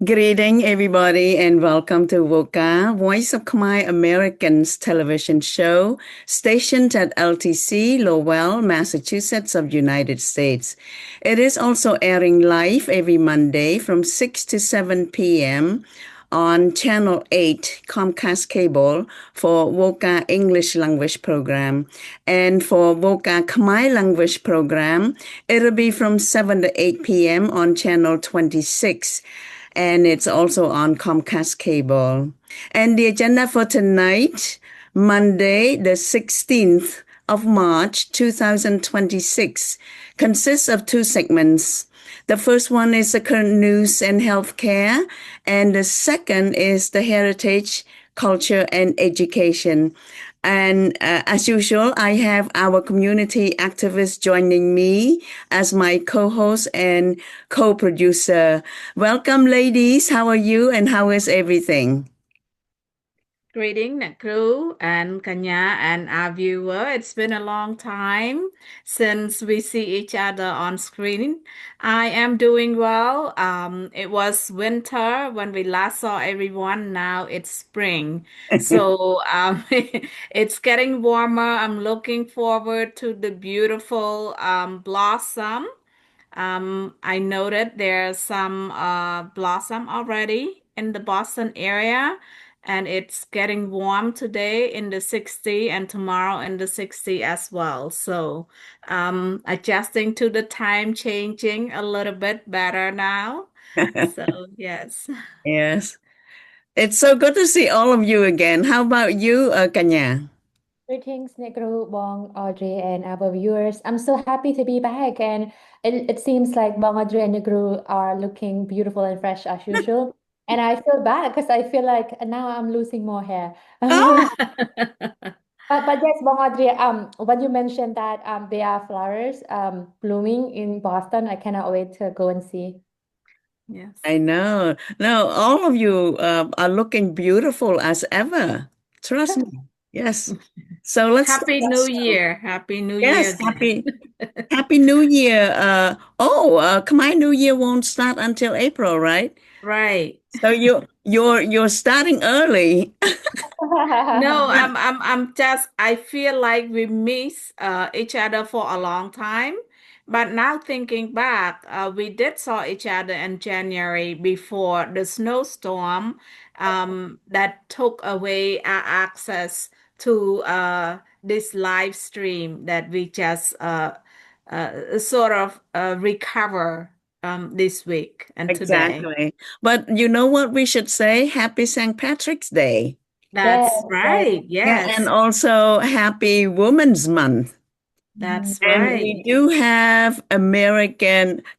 Greeting, everybody, and welcome to Voca, Voice of Khmer Americans television show, stationed at LTC, Lowell, Massachusetts of United States. It is also airing live every Monday from 6 to 7 p.m. on Channel 8 Comcast Cable for Voca English language program. And for Voca Khmer language program, it'll be from 7 to 8 p.m. on Channel 26, and it's also on Comcast Cable. And the agenda for tonight, Monday, the 16th of March, 2026, consists of two segments. The first one is the current news and healthcare, and the second is the heritage, culture, and education. And as usual, I have our community activists joining me as my co-host and co-producer. Welcome, ladies. How are you and how is everything? Greeting, Nakru and Kanya and our viewer. It's been a long time since we see each other on screen. I am doing well. It was winter when we last saw everyone. Now it's spring. So it's getting warmer. I'm looking forward to the beautiful blossom. I noted there's some blossom already in the Boston area, and it's getting warm today in the 60 and tomorrow in the 60 as well. So, adjusting to the time changing a little bit better now. So, yes. Yes. It's so good to see all of you again. How about you, Kanya? Greetings, Negro, Bong, Audrey, and our viewers. I'm so happy to be back, and it seems like Bong, Audrey, and Negro are looking beautiful and fresh as usual. And I feel bad because I feel like now I'm losing more hair. Oh, But yes, Bong, Audrey, when you mentioned that there are flowers blooming in Boston, I cannot wait to go and see. Yes. I know. No, all of you are looking beautiful as ever. Trust me. Yes. So Happy New let's Year. Happy New Year yes, again. Happy New Year. Khmer New Year won't start until April, right? Right. So you're starting early. No, Yeah. I'm just I feel like we miss each other for a long time. But now thinking back, we did saw each other in January before the snowstorm that took away our access to this live stream that we just sort of recover this week and today. Exactly. But you know what we should say? Happy St. Patrick's Day. Yes, That's yes. right. Yeah, and Yes, also Happy Women's Month. Mhm. that's And right. we do have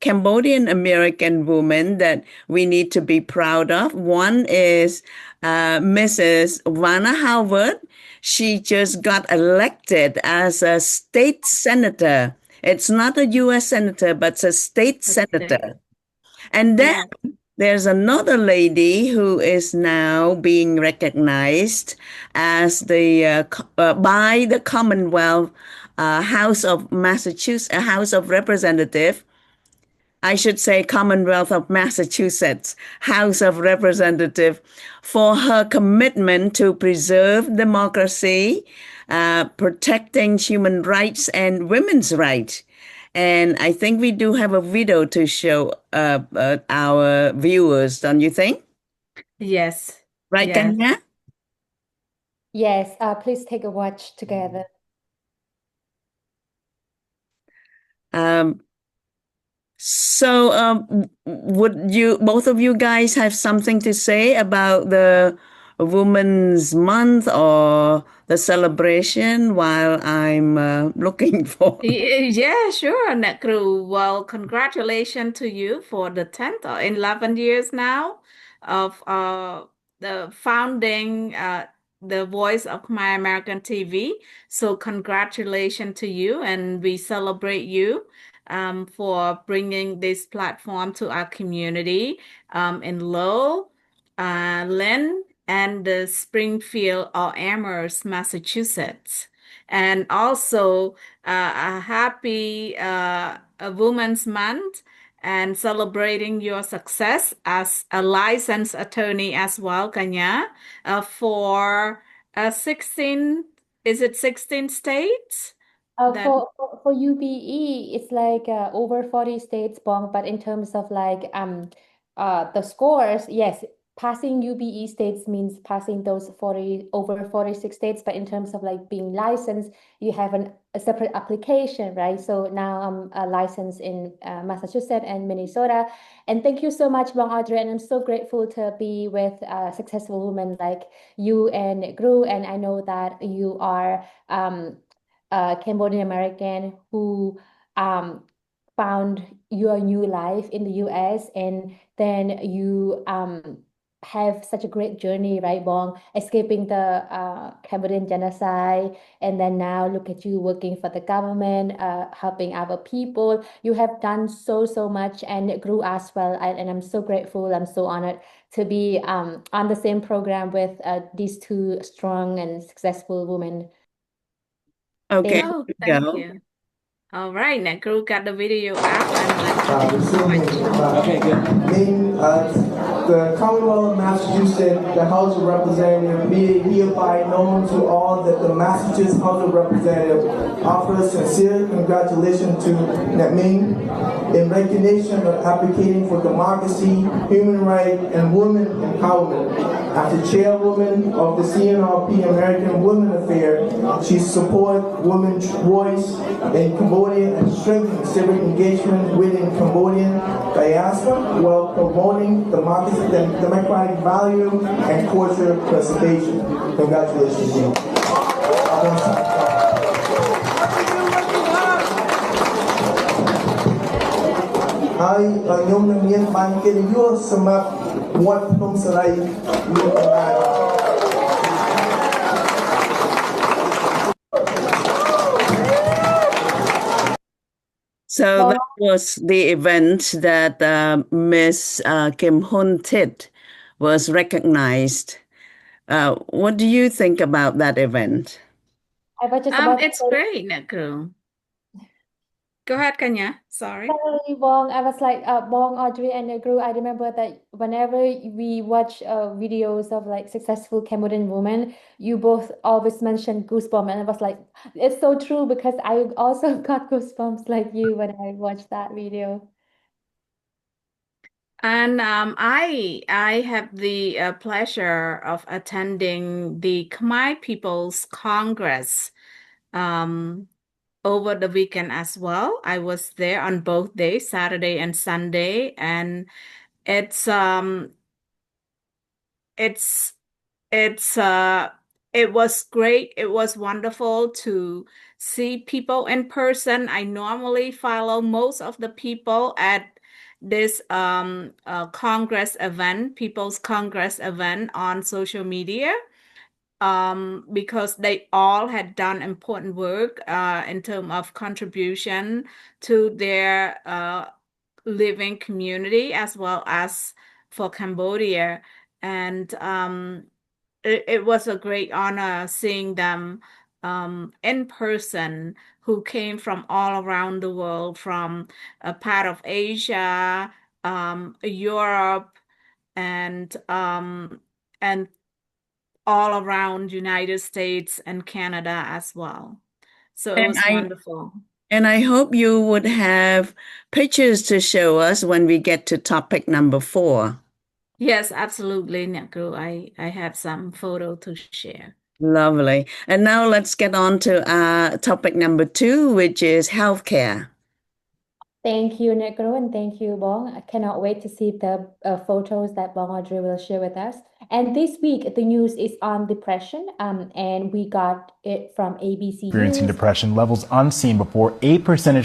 Cambodian American women that we need to be proud of. One is Mrs. Vanna Howard. She just got elected as a state senator. It's not a U.S. senator, but it's a state That's it. senator. And then Yes. there's another lady who is now being recognized as by the Commonwealth House of Massachusetts, House of Representative. I should say Commonwealth of Massachusetts House of Representative for her commitment to preserve democracy, protecting human rights and women's rights. And I think we do have a video to show our viewers, don't you think? Yes. Right, Yes. Kanya? Yes, please take a watch together. Um, so, would you, both of you guys have something to say about the Women's Month or the celebration while I'm looking for? Yeah, sure, Nekru. Well, congratulations to you for the 10th or 11 years now of the founding the Voice of My American TV. So congratulations to you, and we celebrate you for bringing this platform to our community in Lowell, Lynn, and the Springfield or Amherst, Massachusetts. And also a happy a Women's Month and celebrating your success as a licensed attorney as well, Kanya, for 16, is it 16 states? That For UBE, it's like over 40 states, Bong, but in terms of like the scores, yes, passing UBE states means passing those 40 over 46 states, but in terms of like being licensed, you have a separate application, right? So now I'm licensed in Massachusetts and Minnesota. And thank you so much, Bong Audrey, and I'm so grateful to be with successful women like you and Gru, and I know that you are Cambodian American who found your new life in the US, and then you have such a great journey, right, Bong? Escaping the Cambodian genocide, and then now look at you working for the government, helping other people. You have done so much and grew as well, and I'm so grateful. I'm so honored to be on the same program with these two strong and successful women. Okay, Thank Oh, here we thank go. you. All right, now Gru got the video up and let's watch. Okay, good. In the Commonwealth of Massachusetts, the House of Representatives, be it hereby known to all that the Massachusetts House of Representatives offers sincere congratulations to Naming in recognition of advocating for democracy, human rights, and women empowerment. As the chairwoman of the CNRP American Women Affairs, she supports women's voice in Cambodia and strengthens civic engagement within Cambodian diaspora while promoting democratic value and culture preservation. Congratulations, Jim. Nhóm nhân viên ban kết yếu sâm ấp một nông sợi nhiều ngày. So that was the event that Miss Kim Hun Tit was recognized. What do you think about that event? I was just about to It's say, great, Gru. Go ahead, Kanya. Sorry. sorry, Bong. I was like, Bong, Audrey, and Gru. I remember that whenever we watch videos of like successful Cambodian women, you both always mention goosebumps, and I was like, it's so true because I also got goosebumps like you when I watched that video. And I have the pleasure of attending the Khmer People's Congress over the weekend as well. I was there on both days, Saturday and Sunday, and it's it was great. It was wonderful to see people in person. I normally follow most of the people at this Congress event, People's Congress event on social media. Because they all had done important work in terms of contribution to their living community as well as for Cambodia. And it was a great honor seeing them in person who came from all around the world, from a part of Asia, Europe, and all around United States and Canada as well. So it was wonderful. And I hope you would have pictures to show us when we get to topic number 4. Yes, absolutely, Gru. I have some photo to share. Lovely. And now let's get on to topic number 2, which is healthcare. Thank you, Negro, and thank you, Bong. I cannot wait to see the photos that Bong Audrey will share with us. And this week, the news is on depression, and we got it from ABC Experiencing News. depression levels unseen before 8%.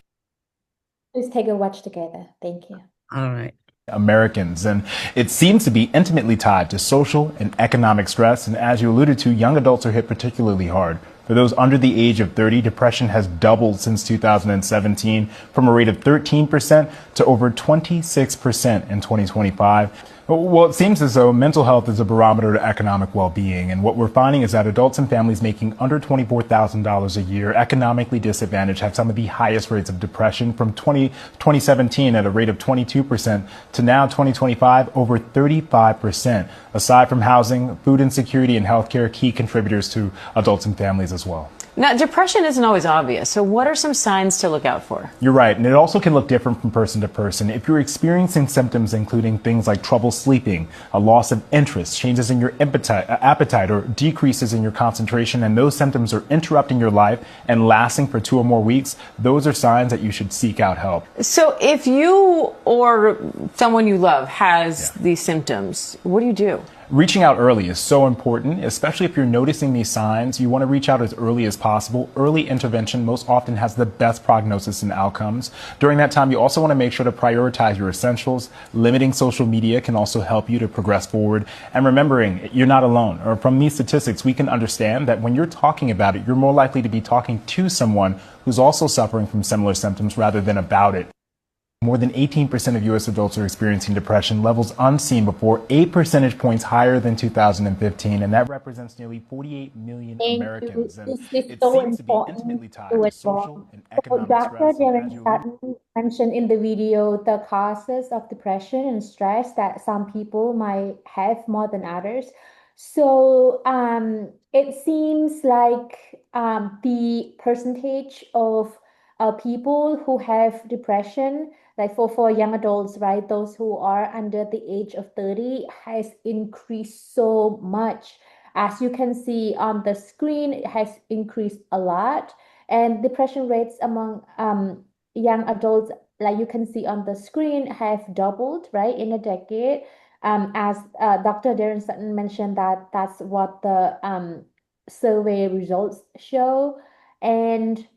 Let's take a watch together. Thank you. All right. Americans, and it seems to be intimately tied to social and economic stress. And as you alluded to, young adults are hit particularly hard. For those under the age of 30, depression has doubled since 2017 from a rate of 13% to over 26% in 2025. Well, it seems as though mental health is a barometer to economic well-being, and what we're finding is that adults and families making under $24,000 a year, economically disadvantaged, have some of the highest rates of depression from 2017 at a rate of 22% to now 2025 over 35%. Aside from housing, food insecurity and healthcare, key contributors to adults and families as well. Now, depression isn't always obvious, so what are some signs to look out for? You're right, and it also can look different from person to person. If you're experiencing symptoms including things like trouble sleeping, a loss of interest, changes in your appetite, or decreases in your concentration, and those symptoms are interrupting your life and lasting for 2 or more weeks, those are signs that you should seek out help. So if you or someone you love has these symptoms, what do you do? Reaching out early is so important, especially if you're noticing these signs. You want to reach out as early as possible. Early intervention most often has the best prognosis and outcomes. During that time, you also want to make sure to prioritize your essentials. Limiting social media can also help you to progress forward. And remembering, you're not alone. Or from these statistics, we can understand that when you're talking about it, you're more likely to be talking to someone who's also suffering from similar symptoms rather than about it. More than 18% of U.S. adults are experiencing depression, levels unseen before, 8 percentage points higher than 2015, and that represents nearly 48 million Thank Americans. you. And This is it so seems to be important intimately tied to to it, social Bob. and So economic Dr. stress. And Darren as you Sutton mentioned in the video the causes of depression and stress that some people might have more than others. So it seems like the percentage of people who have depression, like for young adults, right, those who are under the age of 30, has increased so much. As you can see on the screen, it has increased a lot. And depression rates among young adults, like you can see on the screen, have doubled, right, in a decade. As Dr. Darren Sutton mentioned, that's what the survey results show. And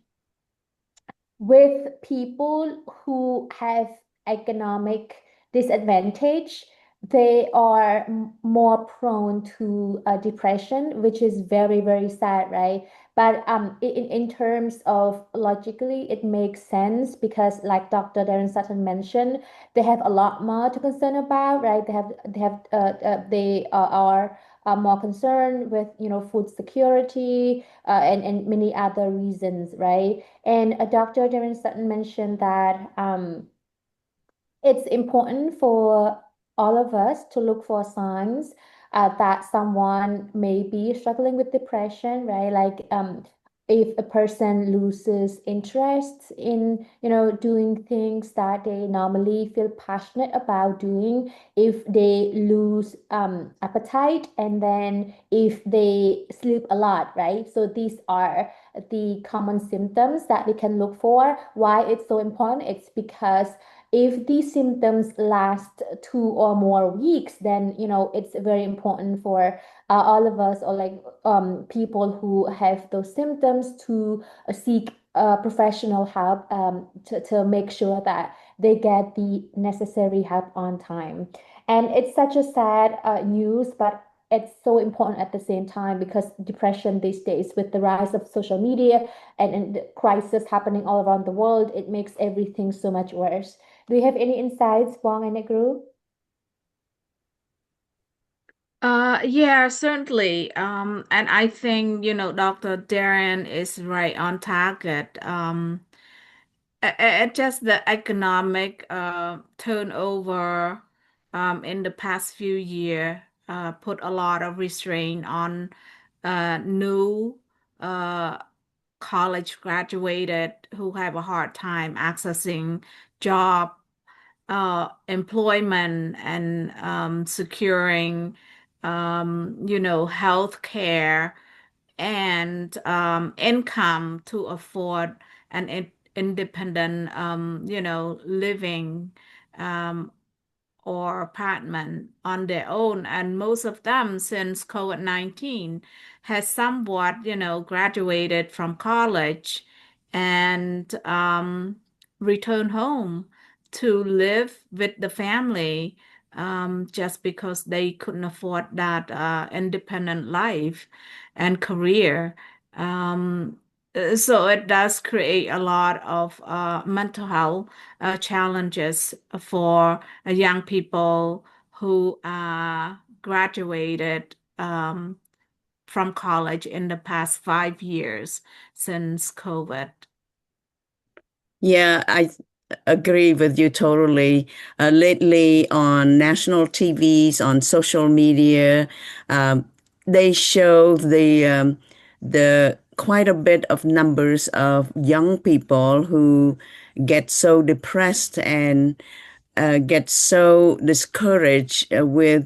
with people who have economic disadvantage, they are more prone to depression, which is very, very sad, right? But in terms of logically, it makes sense because, like Dr. Darren Sutton mentioned, they have a lot more to concern about, right? They are more concerned with, food security and many other reasons, right? And Dr. Darren Sutton mentioned that it's important for all of us to look for signs that someone may be struggling with depression, right? Like if a person loses interest in, doing things that they normally feel passionate about doing, if they lose appetite, and then if they sleep a lot, right? So these are the common symptoms that we can look for. Why it's so important? It's because if these symptoms last 2 or more weeks, then it's very important for all of us, or like people who have those symptoms, to seek professional help to make sure that they get the necessary help on time. And it's such a sad news, but it's so important at the same time, because depression these days, with the rise of social media and the crisis happening all around the world, it makes everything so much worse. Do you have any insights, Wong and Negru? Yeah, certainly. And I think, Dr. Darren is right on target. Just the economic turnover in the past few years put a lot of restraint on new uh, college graduated who have a hard time accessing job, employment, and securing, health care and income to afford an independent, living um, or apartment on their own. And most of them, since COVID-19, has somewhat, graduated from college and returned home to live with the family just because they couldn't afford that independent life and career. Um, so it does create a lot of mental health challenges for young people who graduated from college in the past 5 years since COVID. Yeah, I agree with you totally. Lately on national TVs, on social media, they show the quite a bit of numbers of young people who get so depressed and get so discouraged with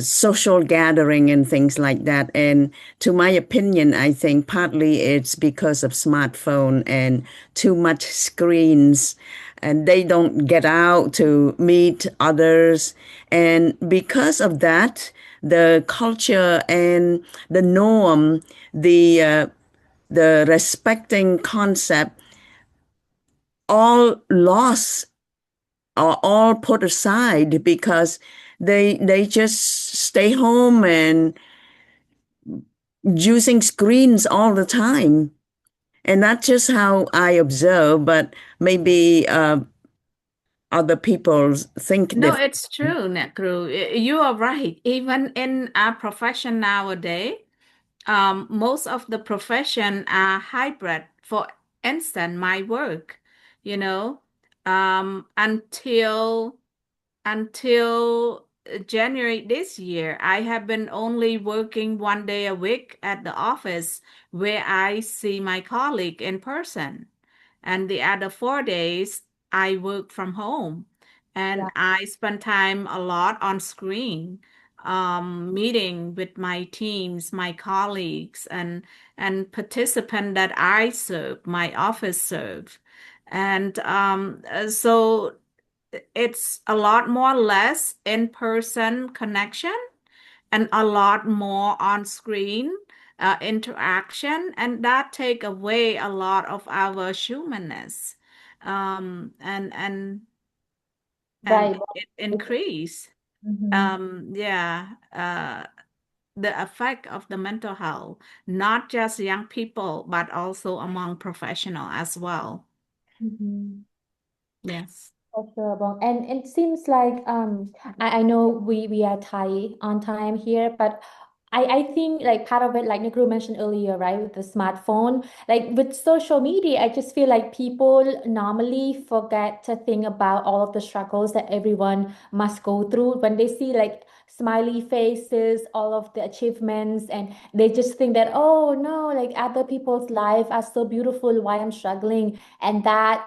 social gathering and things like that. And to my opinion, I think partly it's because of smartphone and too much screens, and they don't get out to meet others. And because of that, the culture and the norm, the respecting concept, all lost are all put aside because they just stay home and using screens all the time. And that's just how I observe, but maybe other people think No, different. it's true, Nekru. You are right. Even in our profession nowadays, most of the profession are hybrid. For instance, my work, you know, until January this year, I have been only working 1 day a week at the office where I see my colleague in person. And the other 4 days, I work from home. Yeah. And I spend time a lot on screen, meeting with my teams, my colleagues, and participant that I serve, my office serve. And so it's a lot more less in-person connection and a lot more on-screen interaction, and that take away a lot of our humanness, and Right. it increase, Mm-hmm. yeah, the effect of the mental health, not just young people, but also among professional as well. Mm-hmm. Yes. For sure, Bong. And it seems like I know we are tight on time here, but I think like part of it, like Nigru mentioned earlier, right, with the smartphone, like with social media, I just feel like people normally forget to think about all of the struggles that everyone must go through when they see like smiley faces, all of the achievements, and they just think that, oh no, like other people's life are so beautiful, why I'm struggling. And that,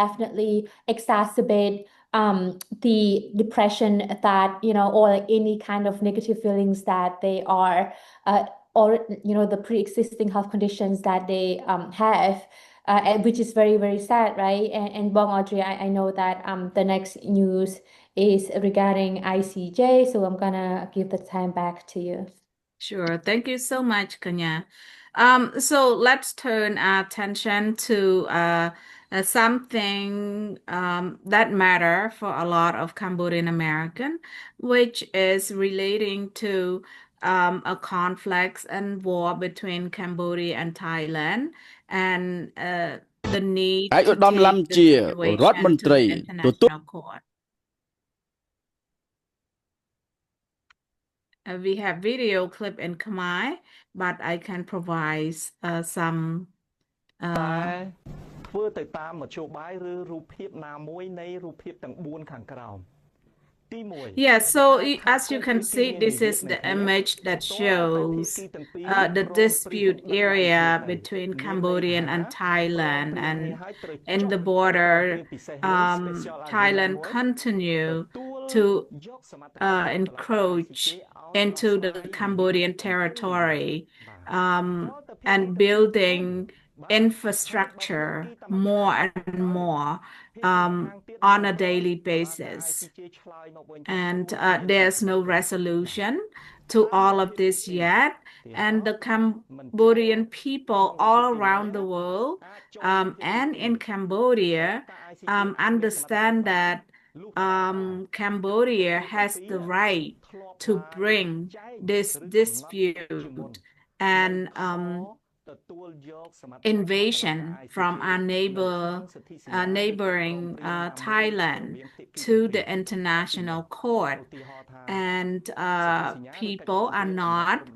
definitely exacerbate the depression that, or like any kind of negative feelings that they are, or, the pre-existing health conditions that they have. And which is very, very sad, right? And Bong Audrey, I know that the next news is regarding ICJ, so I'm gonna give the time back to you. Sure. Thank you so much, Kanya. So let's turn our attention to something that matter for a lot of Cambodian American, which is relating to a conflict and war between Cambodia and Thailand, and the need ឯកឧ to ត្តមឡំ take the ជារដ្ឋម situation ន្ to ត្រី the ទទួល international court. We have video clip in Khmer, but I can provide some. តែធ្វើទៅតាមមធ្យោបាយឬរូបភាពណាមួយនៃរូបភាពទាំង4ខាងក្រោម Yeah, so as you can see, this is the image that shows the dispute area between Cambodia and Thailand, and in the border, Thailand continue to encroach into the Cambodian territory, and building infrastructure more and more on a daily basis. And there's no resolution to all of this yet. And the Cambodian people all around the world and in Cambodia understand that Cambodia has the right to bring this dispute and invasion from our neighboring Thailand to the international court, and people are not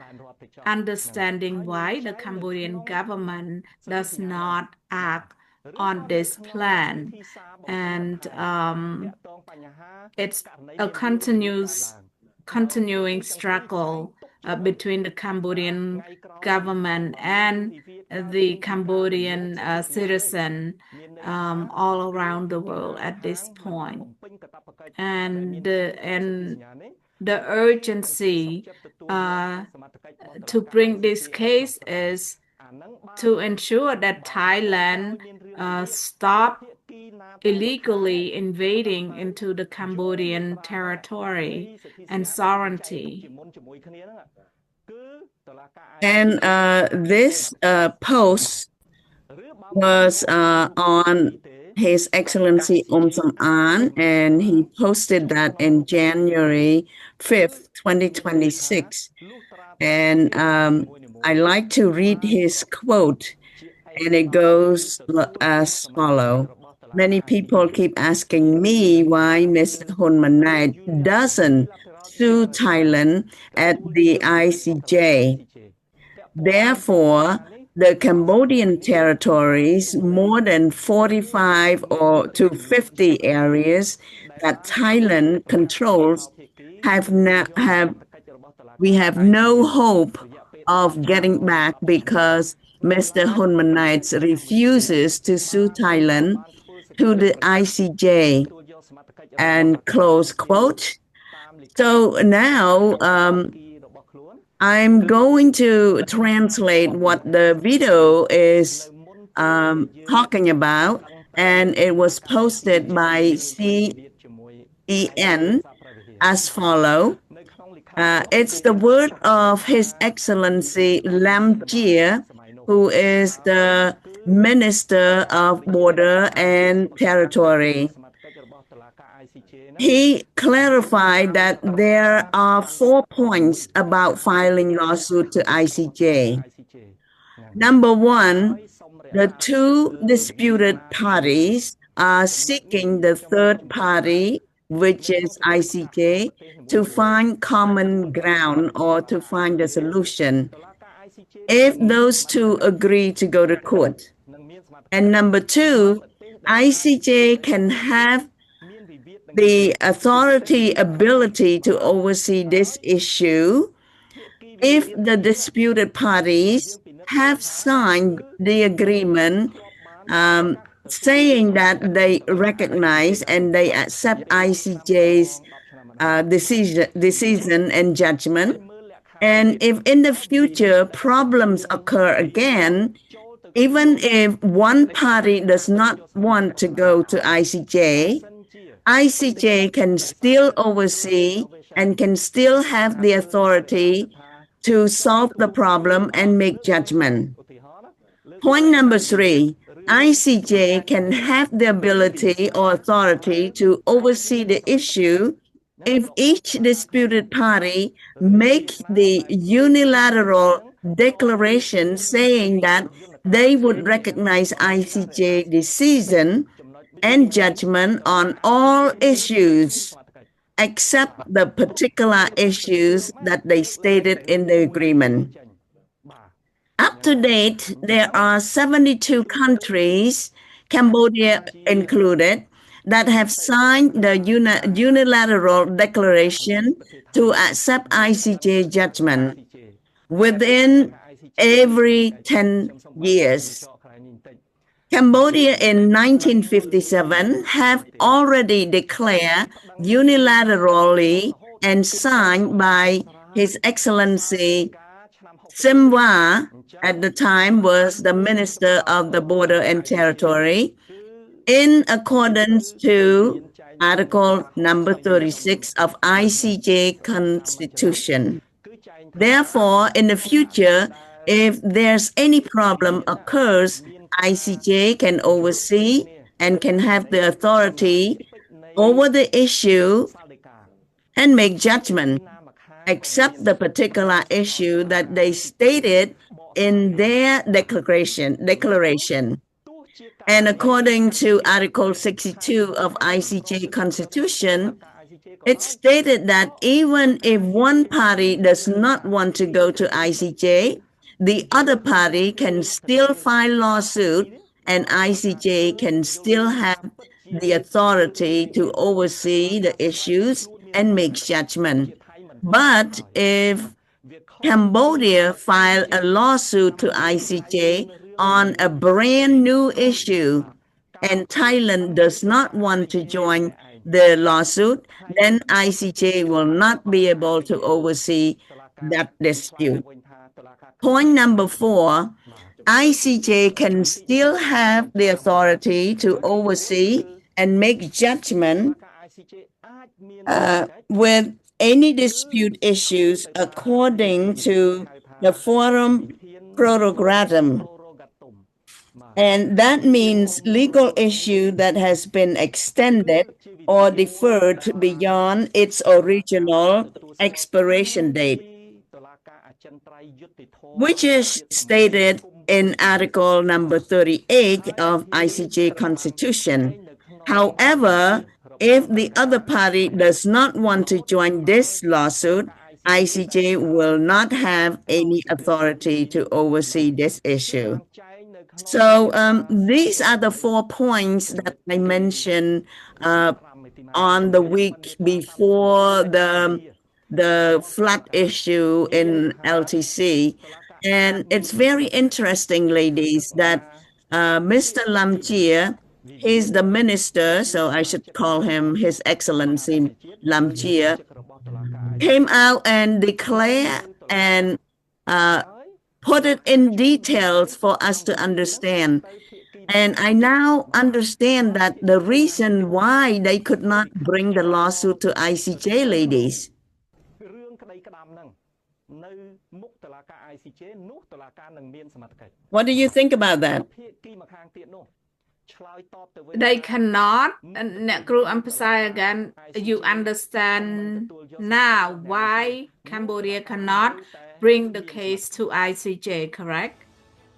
understanding why the Cambodian government does not act on this plan, and it's a continuing struggle between the Cambodian government and the Cambodian citizen all around the world at this point. And the urgency to bring this case is to ensure that Thailand stop illegally invading into the Cambodian territory and sovereignty. And this post was on His Excellency Om Som An, and he posted that in January 5th, 2026. And I like to read his quote, and it goes as follows. Many people keep asking me why Mr. Hun Manet doesn't sue Thailand at the ICJ. Therefore, the Cambodian territories, more than 45 or to 50 areas that Thailand controls, we have no hope of getting back because Mr. Hun Manet refuses to sue Thailand to the ICJ. And close quote. So now I'm going to translate what the video is talking about, and it was posted by CEN as follow. It's the word of His Excellency Lam Jia, who is the Minister of Border and Territory. He clarified that there are 4 points about filing lawsuit to ICJ. Number 1, the 2 disputed parties are seeking the third party, which is ICJ, to find common ground or to find a solution if those 2 agree to go to court. And number 2, ICJ can have the ability to oversee this issue if the disputed parties have signed the agreement saying that they recognize and they accept ICJ's decision and judgment. And if in the future problems occur again, even if one party does not want to go to ICJ, ICJ can still oversee and can still have the authority to solve the problem and make judgment. Point number 3, ICJ can have the ability or authority to oversee the issue if each disputed party makes the unilateral declaration saying that they would recognize ICJ decision and judgment on all issues except the particular issues that they stated in the agreement. Up to date, there are 72 countries, Cambodia included, that have signed the unilateral declaration to accept ICJ judgment within every 10 years. Cambodia in 1957 have already declared unilaterally and signed by His Excellency Simwa, at the time was the Minister of the Border and Territory, in accordance to Article number 36 of ICJ Constitution. Therefore, in the future, if there's any problem occurs, ICJ can oversee and can have the authority over the issue and make judgment. accept the particular issue that they stated in their declaration. And according to Article 62 of ICJ Constitution, it stated that even if one party does not want to go to ICJ, the other party can still file lawsuit and ICJ can still have the authority to oversee the issues and make judgment. But if Cambodia filed a lawsuit to ICJ on a brand new issue and Thailand does not want to join the lawsuit, then ICJ will not be able to oversee that dispute. Point number 4, ICJ can still have the authority to oversee and make judgment with any dispute issues according to the forum prorogatum. And that means legal issue that has been extended or deferred beyond its original expiration date, which is stated in Article number 38 of ICJ Constitution. However, if the other party does not want to join this lawsuit, ICJ will not have any authority to oversee this issue. So these are the 4 points that I mentioned on the week before the flood issue in LTC. And it's very interesting, ladies, that Mr. Lam Chia, he's the minister, so I should call him His Excellency Lam Chia, came out and declared and put it in details for us to understand. And I now understand that the reason why they could not bring the lawsuit to ICJ, ladies. What do you think about that? They cannot, and Necru emphasize again, you understand now why Cambodia cannot bring the case to ICJ, correct?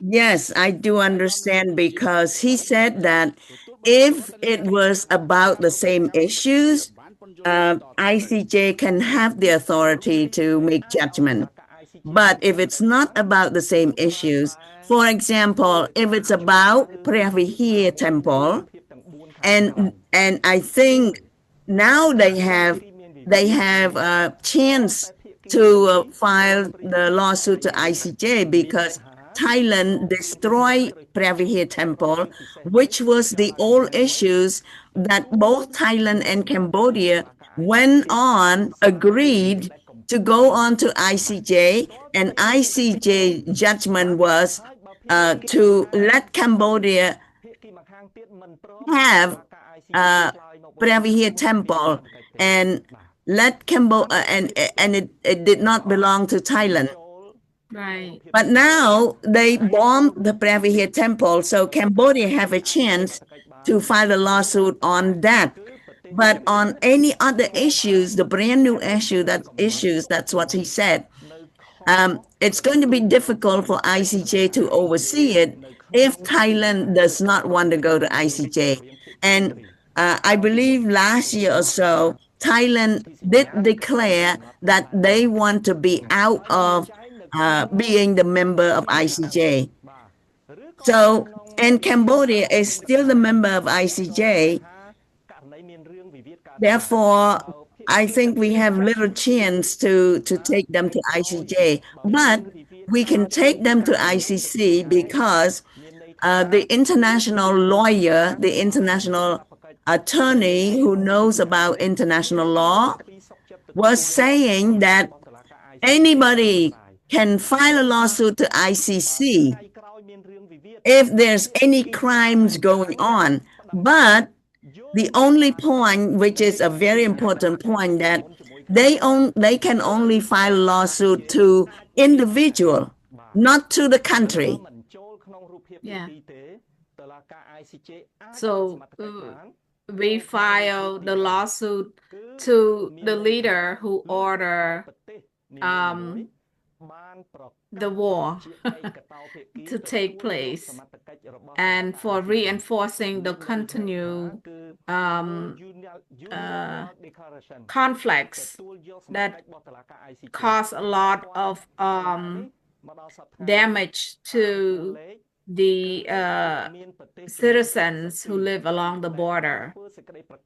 Yes, I do understand, because he said that if it was about the same issues, ICJ can have the authority to make judgment. But if it's not about the same issues, for example, if it's about Preah Vihear Temple, and I think now they have a chance to file the lawsuit to ICJ because Thailand destroyed Preah Vihear Temple, which was the old issues that both Thailand and Cambodia went on, agreed to go on to ICJ, and ICJ judgment was to let Cambodia have Preah Vihear Temple and let and it did not belong to Thailand. Right. But now they bombed the Preah Vihear Temple, so Cambodia have a chance to file a lawsuit on that. But on any other issues, the brand new issues, that's what he said. It's going to be difficult for ICJ to oversee it if Thailand does not want to go to ICJ. And I believe last year or so, Thailand did declare that they want to be out of being the member of ICJ. So, and Cambodia is still the member of ICJ. Therefore, I think we have little chance to take them to ICJ. But we can take them to ICC because the international lawyer, the international attorney who knows about international law was saying that anybody can file a lawsuit to ICC if there's any crimes going on. But the only point, which is a very important point, that they can only file a lawsuit to individual, not to the country. Yeah. So we file the lawsuit to the leader who ordered um, the war to take place and for reinforcing the continued conflicts that cause a lot of damage to the citizens who live along the border.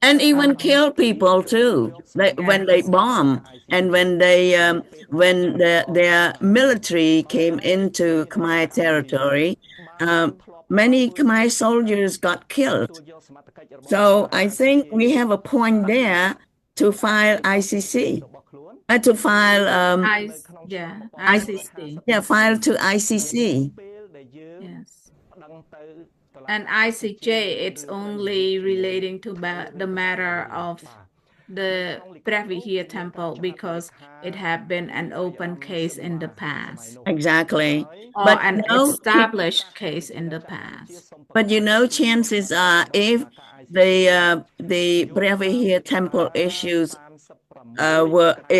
And even kill people too, when they bomb and when their military came into Khmer territory, many Khmer soldiers got killed. So I think we have a point there to file ICC, to file ICC. Yeah, file to ICC. Yes. And ICJ, it's only relating to the matter of theព្រះវិហារ temple because it had been an open case in the past. Exactly. Or But an established case in the past. But chances are if theព្រះវិហារ temple issues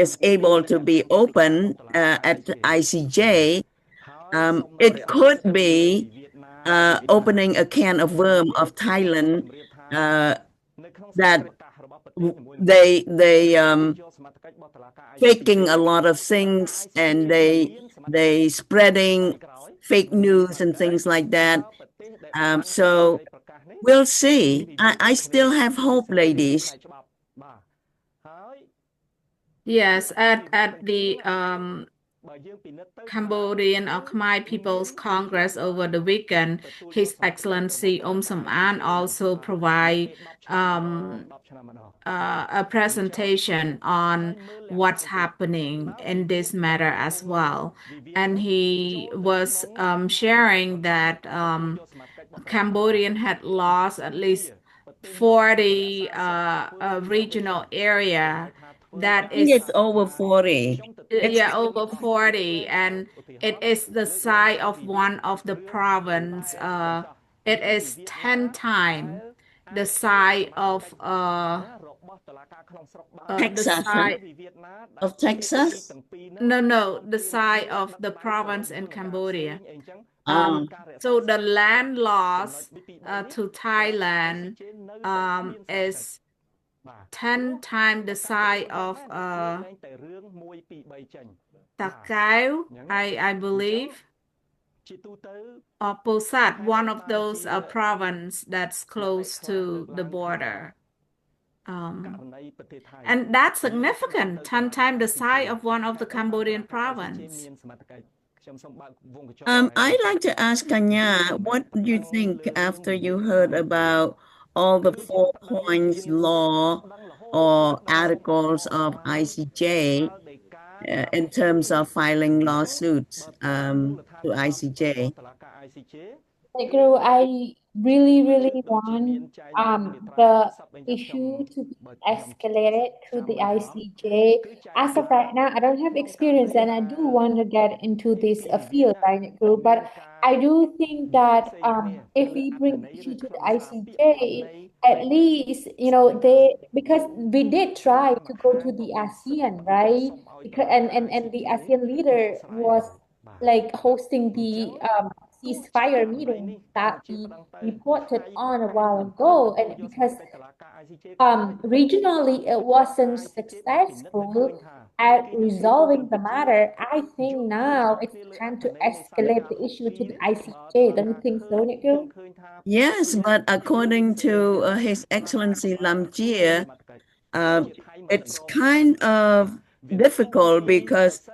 is able to be open at ICJ, it could be opening a can of worm of Thailand that they faking a lot of things and they spreading fake news and things like that. So we'll see. I still have hope, ladies. Yes, at the Cambodian or Khmer People's Congress over the weekend, His Excellency Som An also provide a presentation on what's happening in this matter as well. And he was sharing that Cambodian had lost at least 40 regional area that is it's over 40. Yeah, over 40, and it is the size of one of the province. It is 10 times the size of Texas. Of Texas? No, the size of the province in Cambodia. So the land loss to Thailand is 10 times the size of Takao, I believe, or Posat, one of those province that's close to the border. And that's significant, 10 times the size of one of the Cambodian province. I'd like to ask Kanya, what do you think after you heard about all the 4 points law or articles of ICJ in terms of filing lawsuits to ICJ? Negro, I really want the issue to be escalated to the ICJ. As of right now, I don't have experience and I do want to get into this field, right, Negro? But I do think that if we bring the issue to the ICJ, at least, because we did try to go to the ASEAN, right? Because and the ASEAN leader was like hosting the ceasefire meeting that we reported on a while ago, and because regionally it wasn't successful at resolving the matter, I think now it's time to escalate the issue to the ICJ. Don't you think so, Nico? Yes, but according to His Excellency Lam Chea, it's kind of difficult because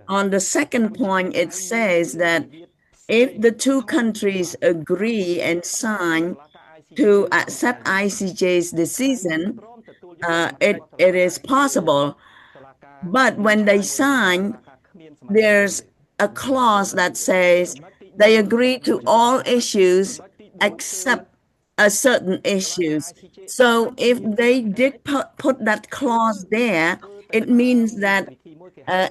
on the second point it says that if the 2 countries agree and sign to accept ICJ's decision, it is possible. But when they sign, there's a clause that says they agree to all issues except certain issues. So if they did put that clause there, it means that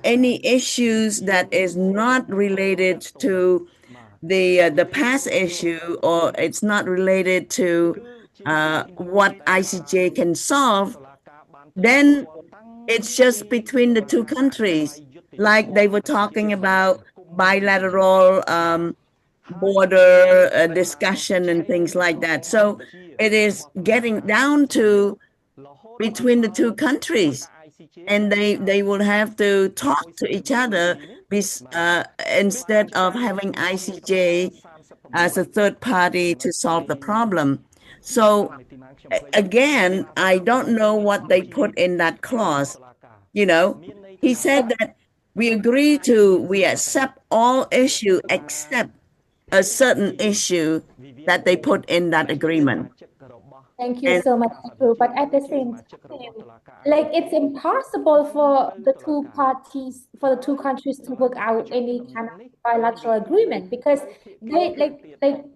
any issues that is not related to the past issue, or it's not related to what ICJ can solve, then it's just between the 2 countries. like they were talking about bilateral border discussion and things like that. So it is getting down to between the two countries, and they will have to talk to each other instead of having ICJ as a third party to solve the problem. So again, I don't know what they put in that clause. You know, he said that we accept all issue except a certain issue that they put in that agreement. Thank you And so much, Nikru. But at the same time, like it's impossible for the two parties, for the two countries to work out any kind of bilateral agreement because they like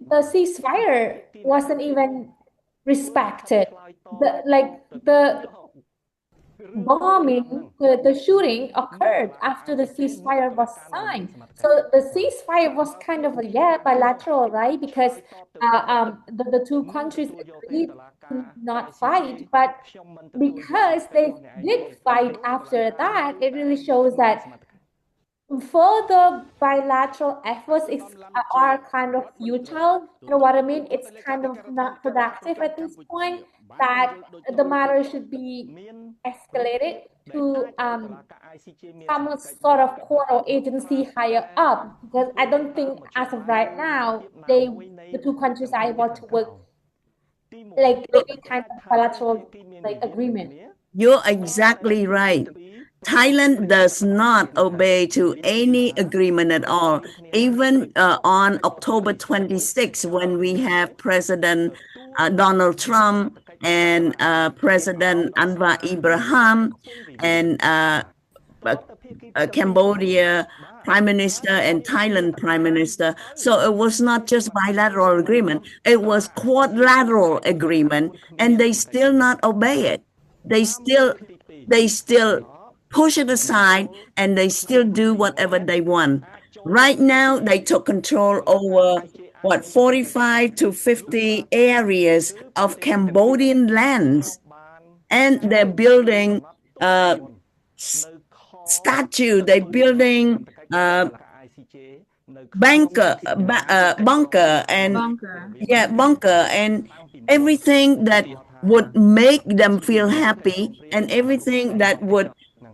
the ceasefire wasn't even respected. The bombing, the shooting occurred after the ceasefire was signed. So the ceasefire was kind of bilateral, right? Because the two countries agreed to not fight, but because they did fight after that, it really shows that further bilateral efforts are kind of futile. You know what I mean? It's kind of not productive at this point, that the matter should be escalated to some sort of court or agency higher up, because I don't think as of right now the two countries are able to work like any kind of bilateral like agreement. you're exactly right. Thailand does not obey to any agreement at all. Even on October 26, when we have President Donald Trump and President Anwar Ibrahim and Cambodia Prime Minister and Thailand Prime Minister. So it was not just bilateral agreement, it was quadrilateral agreement, and they still not obey it. They still push it aside, and they still do whatever they want. Right now, they took control over 45 to 50 areas of Cambodian lands, and they're building statue. They're building bunker and bunker and everything that would make them feel happy, and everything that would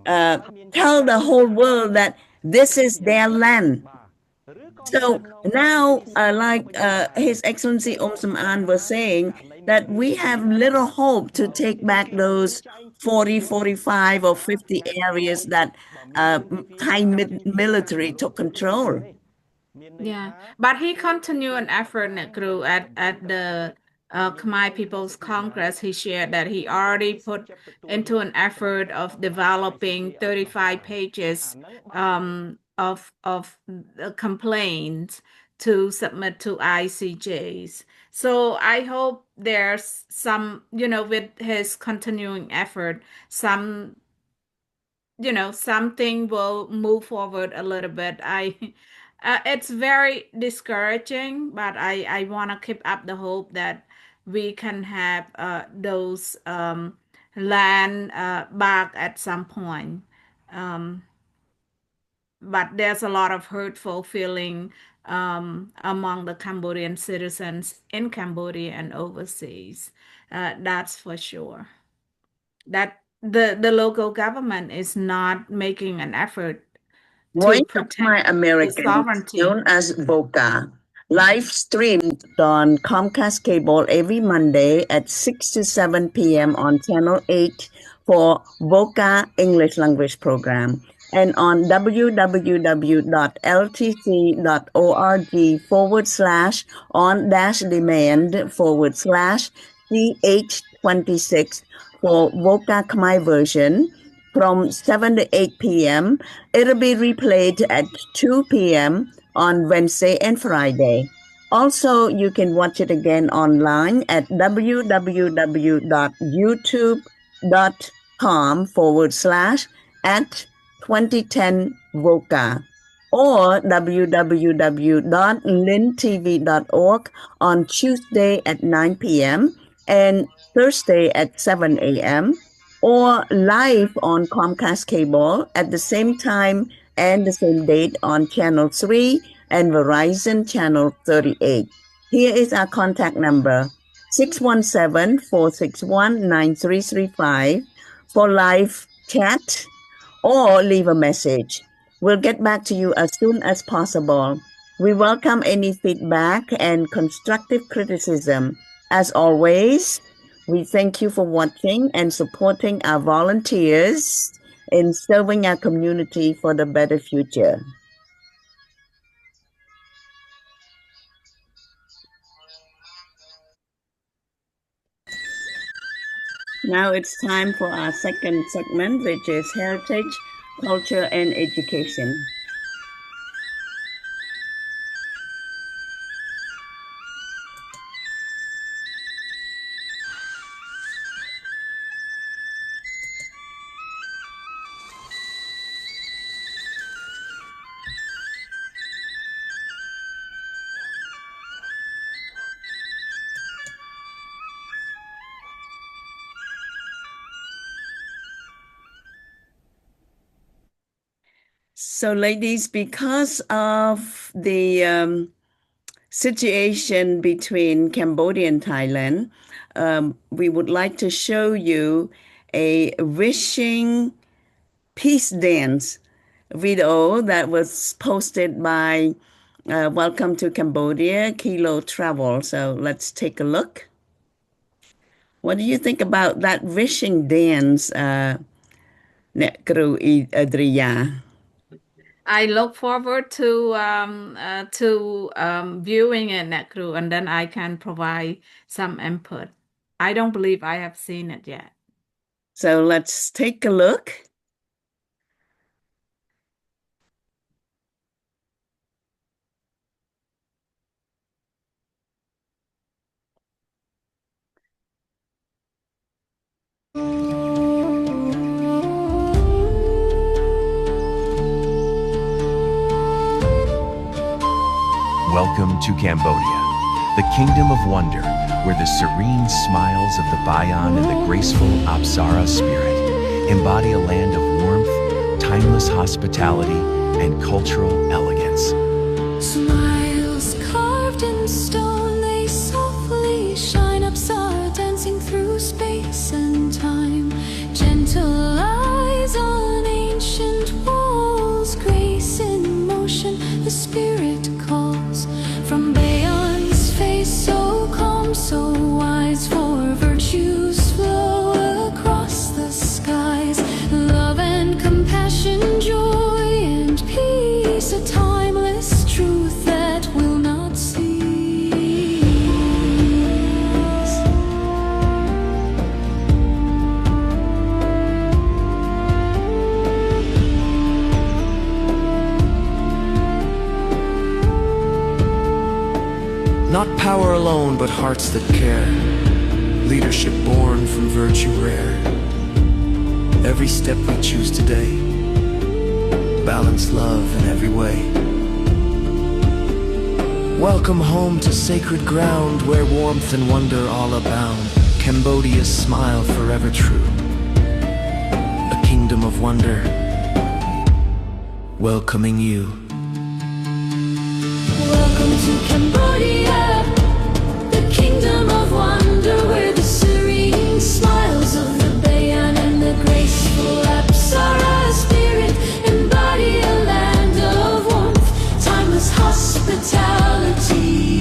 tell the whole world that this is their land. So now, like His Excellency Sam An was saying, that we have little hope to take back those 40, 45, or 50 areas that Thai military took control. Yeah, but he continued an effort, Nekru, at the Khmer People's Congress. He shared that he already put into an effort of developing 35 pages of complaints to submit to ICJs. So I hope there's some, with his continuing effort, something will move forward a little bit. It's very discouraging, but I want to keep up the hope that we can have those land back at some point. But there's a lot of hurtful feeling among the Cambodian citizens in Cambodia and overseas. That's for sure. That the local government is not making an effort Voice to of protect My the American, sovereignty. known as VOCA, live streamed on Comcast Cable every Monday at 6 to 7 p.m. on Channel 8 for VOCA English language program, and on www.ltc.org/on-demand/CH26 for VOCA Khmer version from 7 to 8 p.m. It'll be replayed at 2 p.m. on Wednesday and Friday. Also, you can watch it again online at www.youtube.com/@2010VOCA or www.lintv.org on Tuesday at 9 p.m. and Thursday at 7 a.m. or live on Comcast Cable at the same time and the same date on Channel 3 and Verizon Channel 38. Here is our contact number, 617-461-9335 for live chat or leave a message. We'll get back to you as soon as possible. We welcome any feedback and constructive criticism. As always, we thank you for watching and supporting our volunteers in serving our community for the better future. Now it's time for our second segment, which is Heritage, Culture, and Education. So, ladies, because of the situation between Cambodia and Thailand, we would like to show you a wishing peace dance video that was posted by Welcome to Cambodia, Kilo Travel. So let's take a look. What do you think about that wishing dance,អ្នកគ្រូ Adria? I look forward to viewing it, Nekru, and then I can provide some input. I don't believe I have seen it yet. So let's take a look. Welcome to Cambodia, the kingdom of wonder, where the serene smiles of the Bayan and the graceful Apsara spirit embody a land of warmth, timeless hospitality, and cultural elegance. Smiles carved in stone, they softly shine. Apsara dancing through space and time. Gentle eyes on ancient walls, grace in motion, the spirit calls. From Bayan's face, so calm, so wise, for virtues flow across the skies. Love and compassion, joy and peace, a timeless truth that will not cease. Not power alone, but hearts that care. Leadership born from virtue rare. Every step we choose today, balance love in every way. Welcome home to sacred ground, where warmth and wonder all abound. Cambodia's smile forever true. A kingdom of wonder, welcoming you. Welcome to Cambodia, the kingdom of wonder, where the serene smiles of the Bayan and the graceful Apsara spirit embody a land of warmth, timeless hospitality,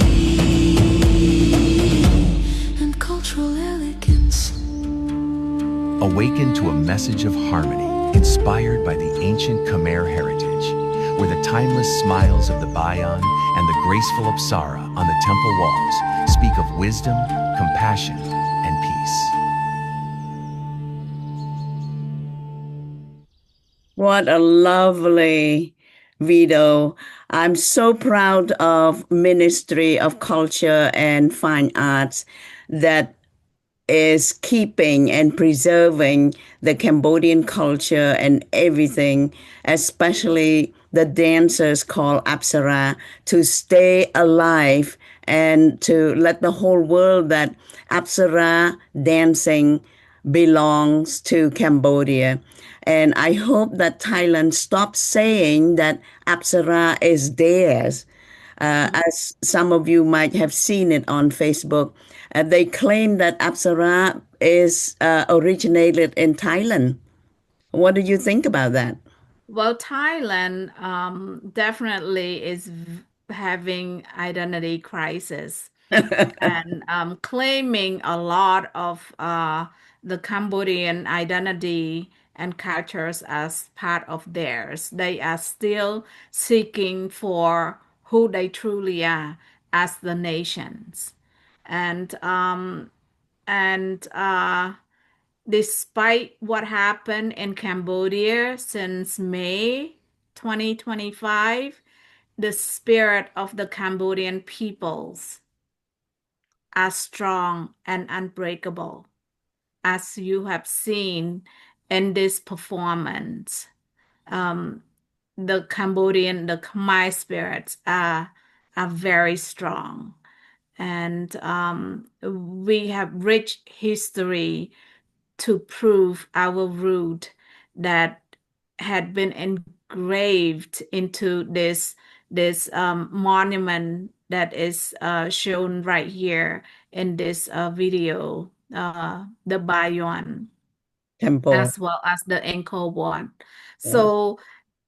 and cultural elegance. Awaken to a message of harmony inspired by the ancient Khmer heritage, where the timeless smiles of the Bayan and the graceful Apsara on the temple walls speak of wisdom, compassion, and peace. What a lovely video. I'm so proud of Ministry of Culture and Fine Arts that is keeping and preserving the Cambodian culture and everything, especially the dancers called Apsara, to stay alive and to let the whole world that Apsara dancing belongs to Cambodia. And I hope that Thailand stops saying that Apsara is theirs. As some of you might have seen it on Facebook, they claim that Apsara is originated in Thailand. What do you think about that? Well, Thailand definitely is having identity crisis and claiming a lot of the Cambodian identity and cultures as part of theirs. They are still seeking for who they truly are as the nations. And and despite what happened in Cambodia since May 2025, the spirit of the Cambodian peoples are strong and unbreakable, as you have seen in this performance. The Khmer spirits are very strong. And we have rich history to prove our root that had been engraved into this monument that is shown right here in this video, the Bayon, Temple. as well as the Angkor Wat. So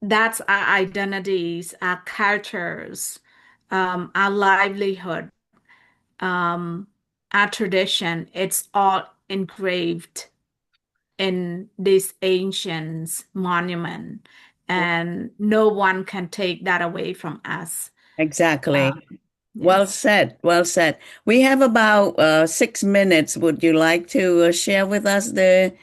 that's our identities, our cultures, our livelihood, our tradition. It's all engraved in this ancient monument, and no one can take that away from us. Exactly. Well Yes. said. Well said. We have about 6 minutes. Would you like to share with us the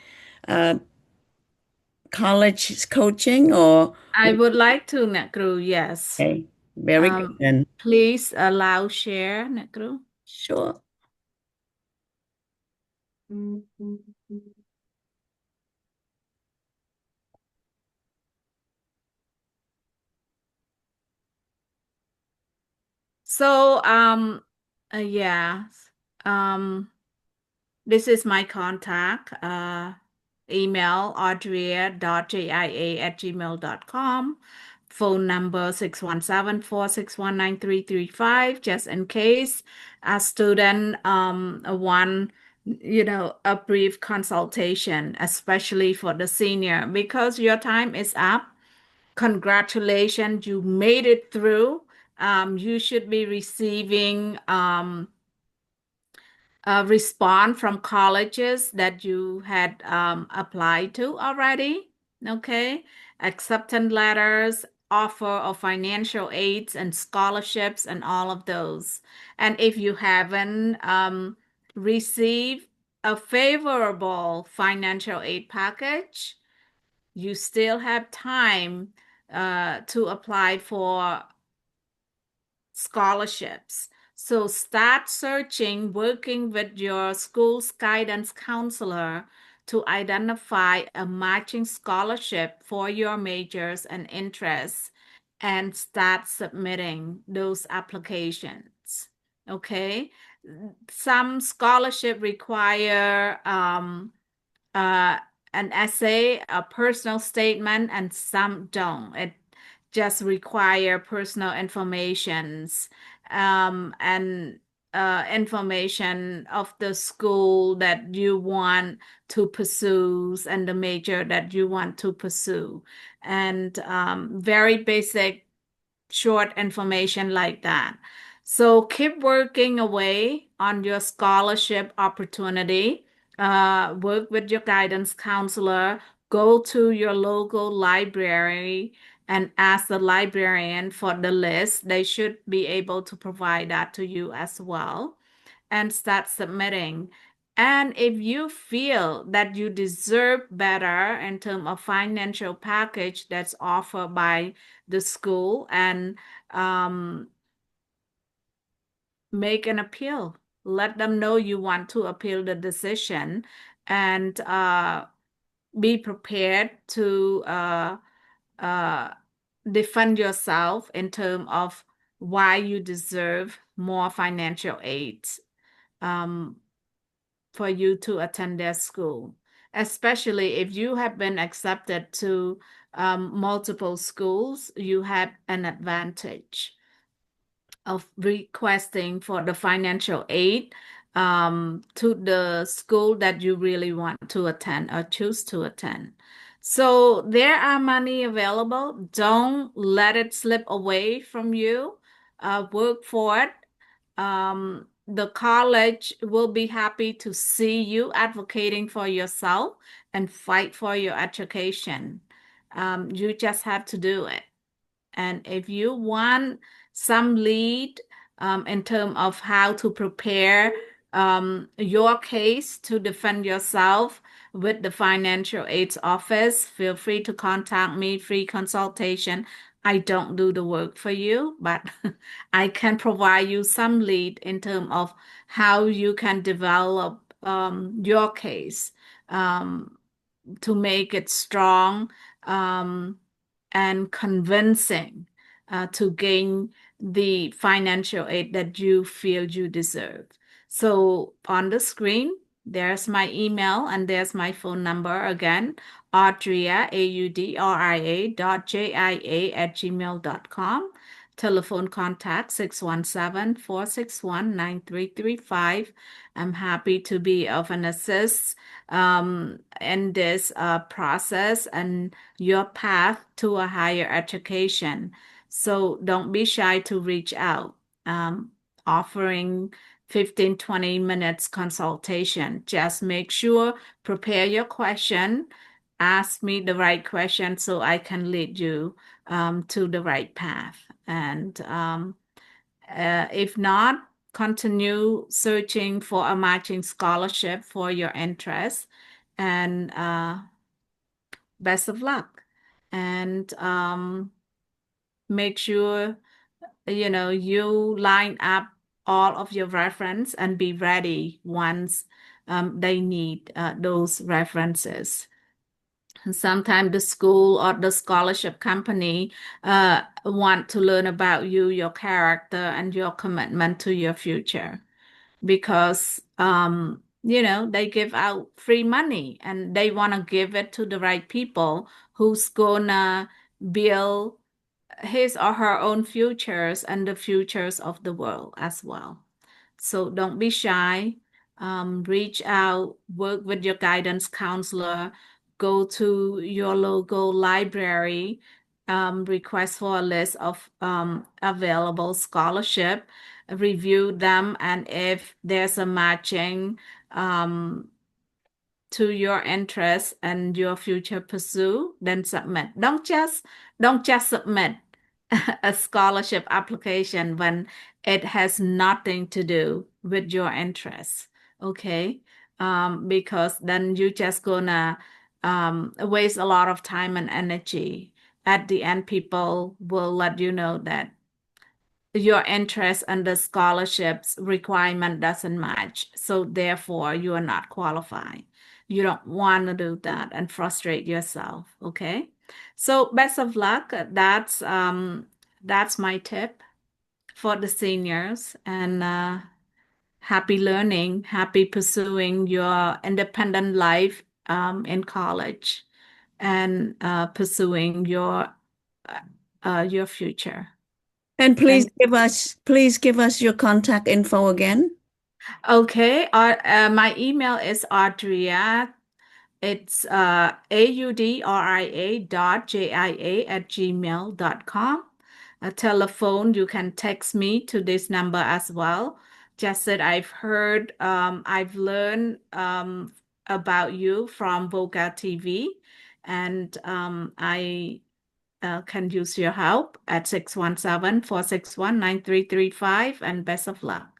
college coaching or? I would like to, Nekru, yes. Okay, very good then. Please allow share, Nekru. Sure. So, yeah, this is my contact, email audria.jia@gmail.com, phone number 617-461-9335, just in case a student want, a brief consultation, especially for the senior, because your time is up. Congratulations, you made it through. You should be receiving a response from colleges that you had applied to already. Okay, acceptance letters, offer of financial aids and scholarships, and all of those. And if you haven't received a favorable financial aid package, you still have time to apply for scholarships. So start searching, working with your school's guidance counselor to identify a matching scholarship for your majors and interests, and start submitting those applications. Okay? Some scholarship require an essay, a personal statement, and some don't. It just require personal informations and information of the school that you want to pursue and the major that you want to pursue, and very basic short information like that. So keep working away on your scholarship opportunity. Work with your guidance counselor. Go to your local library and ask the librarian for the list. They should be able to provide that to you as well, and start submitting. And if you feel that you deserve better in terms of financial package that's offered by the school, and make an appeal. Let them know you want to appeal the decision, and be prepared to defend yourself in terms of why you deserve more financial aid for you to attend their school. especially if you have been accepted to multiple schools, you have an advantage of requesting for the financial aid to the school that you really want to attend or choose to attend. So there are money available. Don't let it slip away from you. Work for it. The college will be happy to see you advocating for yourself and fight for your education. You just have to do it. And if you want some lead in terms of how to prepare your case to defend yourself with the financial aids office, feel free to contact me, free consultation. I don't do the work for you, but I can provide you some lead in terms of how you can develop your case to make it strong and convincing to gain the financial aid that you feel you deserve. So on the screen, there's my email and there's my phone number again, Audria, audria.jia@gmail.com. Telephone contact 617-461-9335. I'm happy to be of an assist in this process and your path to a higher education. So don't be shy to reach out. Offering 15-20 minutes consultation. Just make sure, prepare your question, ask me the right question so I can lead you to the right path. And if not, continue searching for a matching scholarship for your interest. And best of luck. And make sure you line up all of your reference and be ready once they need those references. Sometimes the school or the scholarship company want to learn about you, your character, and your commitment to your future, because they give out free money and they want to give it to the right people who's gonna build his or her own futures and the futures of the world as well. So don't be shy. Reach out, work with your guidance counselor, go to your local library, request for a list of available scholarship, review them, and if there's a matching to your interest and your future pursuit, then submit. Don't just submit a scholarship application when it has nothing to do with your interests, okay? Because then you're just gonna waste a lot of time and energy. At the end, people will let you know that your interest and the scholarships requirement doesn't match, so therefore you are not qualified. You don't want to do that and frustrate yourself, okay? So best of luck. That's my tip for the seniors, and happy learning, happy pursuing your independent life in college, and pursuing your future. And please give us your contact info again. Okay, my email is Audria. It's audria.jia@gmail.com. A telephone, you can text me to this number as well. Just that I've heard, I've learned about you from Voca TV, and I can use your help at 617-461-9335, and best of luck.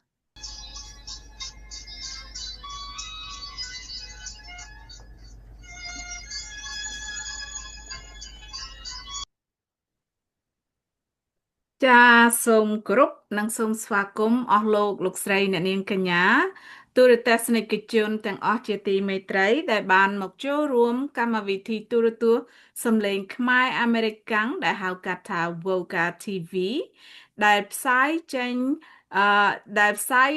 ចាសូមគោរពនិងសូមស្វាគមន៍អស់លោកស្រីអ្នកនាងកញ្ញាទូរទស្សនិកជនទាំងអស់ជាទីមេត្រីដែលបានមកចូលរួមកម្មវិធីទូរទស្សន៍សំឡេងខ្មែរអាមេរិកាំងដែលហៅកាត់ថា Voca TV ដែលផ្សាយចេញ ដែលផ្សាយ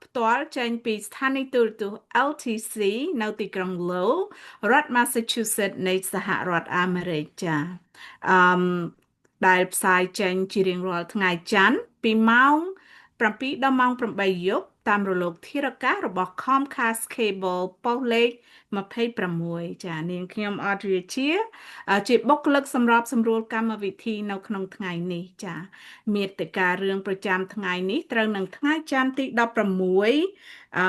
ផ្ទាល់ចេញពីស្ថានីយទូរទស្សន៍ LTC នៅទីក្រុង Lowell រដ្ឋ Massachusetts នៃសហរដ្ឋអាមេរិកចាអឺមដែលផ្សាយចេញជារៀងរាល់ថ្ងៃច័ន្ទពីម៉ោង7ដល់ម៉ោង8យប់តាមរលកធារកាសរបស់ Comcast Cable ប៉ុស្តិ៍លេខ26ចានាងខ្ញុំអត់រាជាបុគ្គលិកសម្របសម្រួលកម្មវិធីនៅក្នុងថ្ងៃនេះចាមាតិការឿងប្រចាំថ្ងៃនេះត្រូវនឹងថ្ងៃច័ន្ទទី16អឺ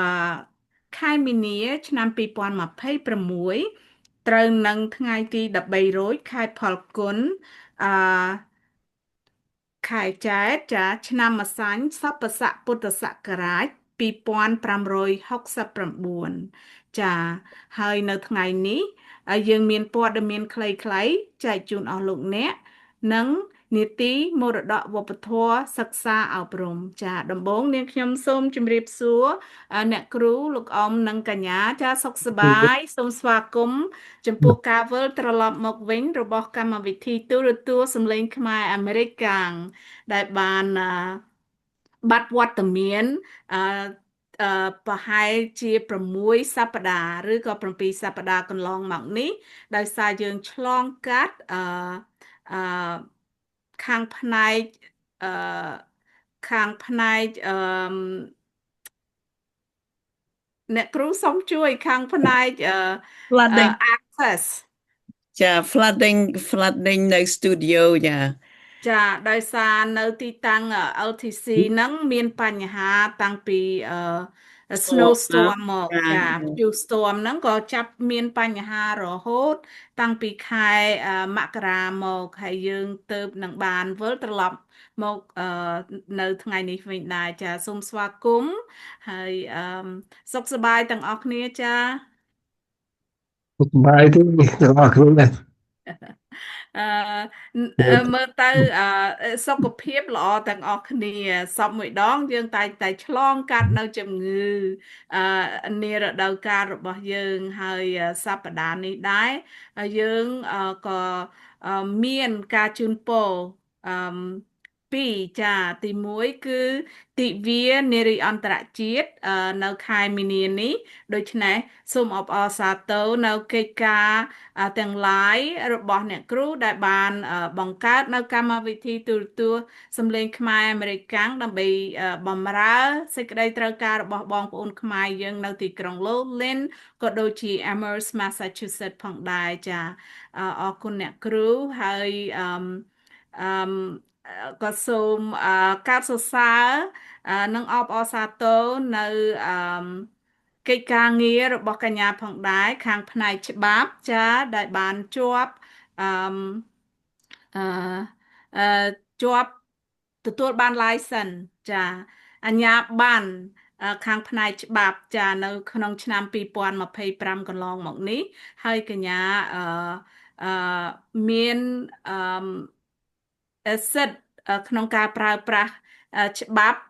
ខែមីនា ឆ្នាំ2026ត្រូវនឹងថ្ងៃទី13រោចខែផលគុណអឺខែចែកចាឆ្នាំម្សាញ់សប្បស័កពុទ្ធសករាជ2569ចាហើយនៅថ្ងៃនេះយើងមានព័ត៌មានខ្លីៗចែកជូនអស់លោកអ្នកនិងនីតិមរតកវប្បធម៌សិក្សាអប់រំចាដំបូងនាងខ្ញុំសូមជម្រាបសួរអ្នកគ្រូលោកអ៊ំនិងកញ្ញាចាសុខសប្បាយសូមស្វាគមន៍ចំពោះការវិលត្រឡប់មកវិញរបស់កម្មវិធីទូរទស្សន៍សម្លេងខ្មែរអាមេរិកកាំងដែលបានបាត់វត្តមានប្រហែលជា6សប្តាហ៍ឬក៏7សប្តាហ៍កន្លងមកនេះដោយសារយើងឆ្លងកាត់ខាងផ្នែកអ្នកគ្រូសូមជួយខាងផ្នែកflooding access ចា flooding នៅ studio ចាដោយសារនៅទីតាំង LTC ហ្នឹងមានបញ្ហាតាំងពី snowstorm មកចា Dew storm ហ្នឹងក៏ចាប់មានបញ្ហារហូតតាំងពីខែមករាមកហើយយើងទៅនឹងបានវិលត្រឡប់មកនៅថ្ងៃនេះវិញដែរចាសូមស្វាគមន៍ហើយសុខសប្បាយទាំងអស់គ្នាចាសប្បាយទេទាំងអស់គ្នាដែរមើលទៅសុខភាពល្អទាំងអស់គ្នាសពមួយដងយើងតែឆ្លងកាត់នៅជំងឺនារដូវកាលរបស់យើងហើយសប្តាហ៍នេះដែរយើងក៏មានការជូនពរ2ចាទី1គឺទិវានារីអន្តរជាតិនៅខែមីនានេះដូច្នេះសូមអបអរសាទរនៅកិច្ចការទាំងឡាយរបស់អ្នកគ្រូដែលបានបង្កើតនៅកម្មវិធីទូរទស្សន៍សម្លេងខ្មែរអាមេរិកកាំងដើម្បីបម្រើសេចក្តីត្រូវការរបស់បងប្អូនខ្មែរយើងនៅទីក្រុង Lowell ក៏ដូចជា Amherst Massachusetts ផងដែរចាអរគុណអ្នកគ្រូហើយក៏សូមករាបសរសើរនិងអបអរសាទរនៅកិច្ចការងាររបស់កញ្ញាផងដែរខាងផ្នែកច្បាប់ចាដែលបានជាប់ទទួលបាន license ចាអាជ្ញាប័ណ្ណខាងផ្នែកច្បាប់ចានៅក្នុងឆ្នាំ2025កន្លងមកនេះហើយកញ្ញាមានសិទ្ធិក្នុងការប្រើប្រាស់ច្បាប់